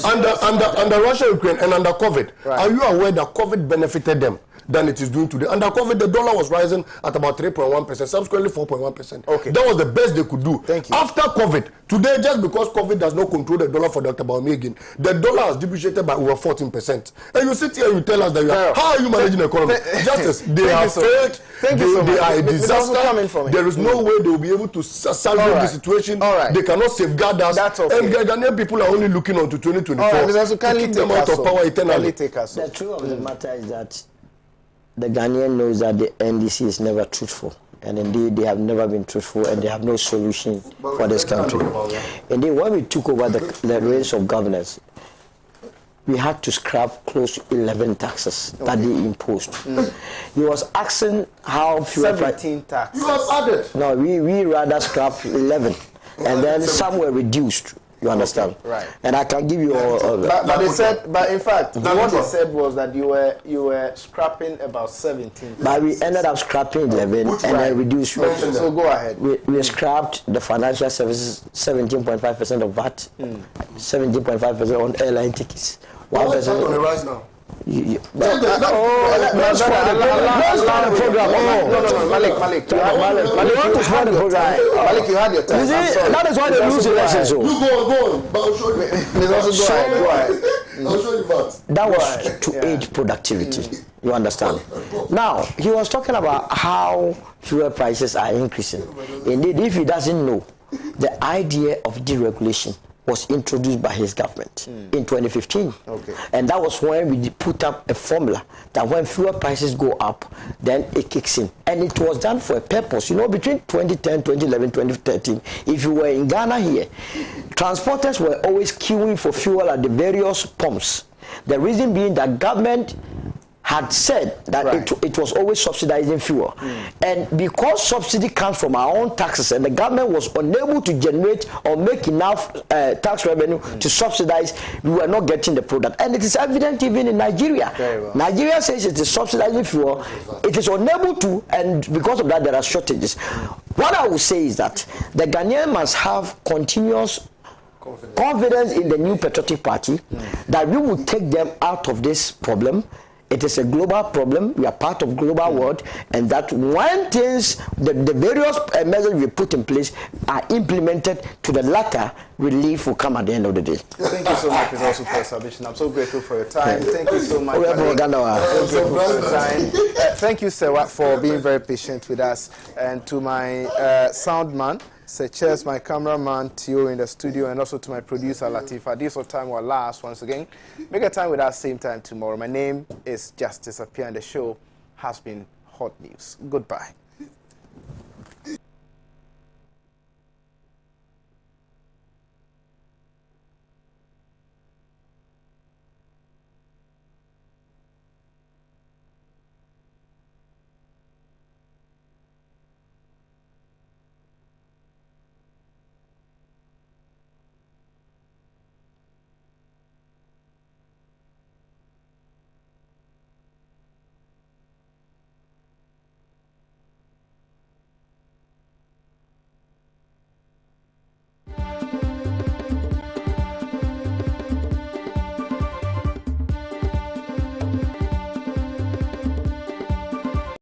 Under Russia, Ukraine, and under COVID, are you aware that COVID benefited them than it is doing today? Under COVID, the dollar was rising at about 3.1%, subsequently 4.1%. That was the best they could do. After COVID, today, just because COVID does not control the dollar for Dr. Baumegin, the dollar has depreciated by over 14%. And you sit here and you tell us that how are you managing the economy? Justice, they have failed. They are a disaster. There is no way they will be able to salvage the situation. They cannot safeguard us. And Ghanaian people are only looking on to 2024 to keep them out of power eternally. The truth of the matter is that the Ghanaian knows that the NDC is never truthful. And indeed, they have never been truthful and they have no solution for this country. Indeed, when we took over the reins of governance, we had to scrap close to 11 taxes that they imposed. He was asking how fewer 17 taxes. You have added. No, we rather scrapped 11. And then some were reduced. You understand? And I can give you but they said, but in fact, what they said was that you were scrapping about 17. But we ended up scrapping 11 and then reduced. So go ahead. We scrapped the financial services 17.5% of VAT, 17.5% on airline tickets. 1% on the rise now. Malik, you had your time. That is why they lose elections. You go on. But I'll show you. Go ahead. I'll show you that. That was to aid productivity. You understand? Now, he was talking about how fuel prices are increasing. Indeed, if he doesn't know, the idea of deregulation was introduced by his government in 2015. And that was when we put up a formula that when fuel prices go up, then it kicks in. And it was done for a purpose. You know, between 2010, 2011, 2013, if you were in Ghana here, transporters were always queuing for fuel at the various pumps. The reason being that government had said that it was always subsidizing fuel. And because subsidy comes from our own taxes and the government was unable to generate or make enough tax revenue to subsidize, we were not getting the product. And it is evident even in Nigeria. Nigeria says it is subsidizing fuel. It is unable to, and because of that there are shortages. What I will say is that the Ghanaian must have continuous confidence in the new patriotic party that we will take them out of this problem. It is a global problem. We are part of global world, and that when things, the various measures we put in place are implemented to the latter, relief will come at the end of the day. Thank you so much, Mr. Also, for your submission. I'm so grateful for your time. Thank you so much. Thank you, sir, for being very patient with us, and to my sound man, Sir Chess, my cameraman, Theo in the studio, and also to my producer, Latifa. This time will last once again. Make a time with us same time tomorrow. My name is Justice Appiah, and the show has been Hot News. Goodbye.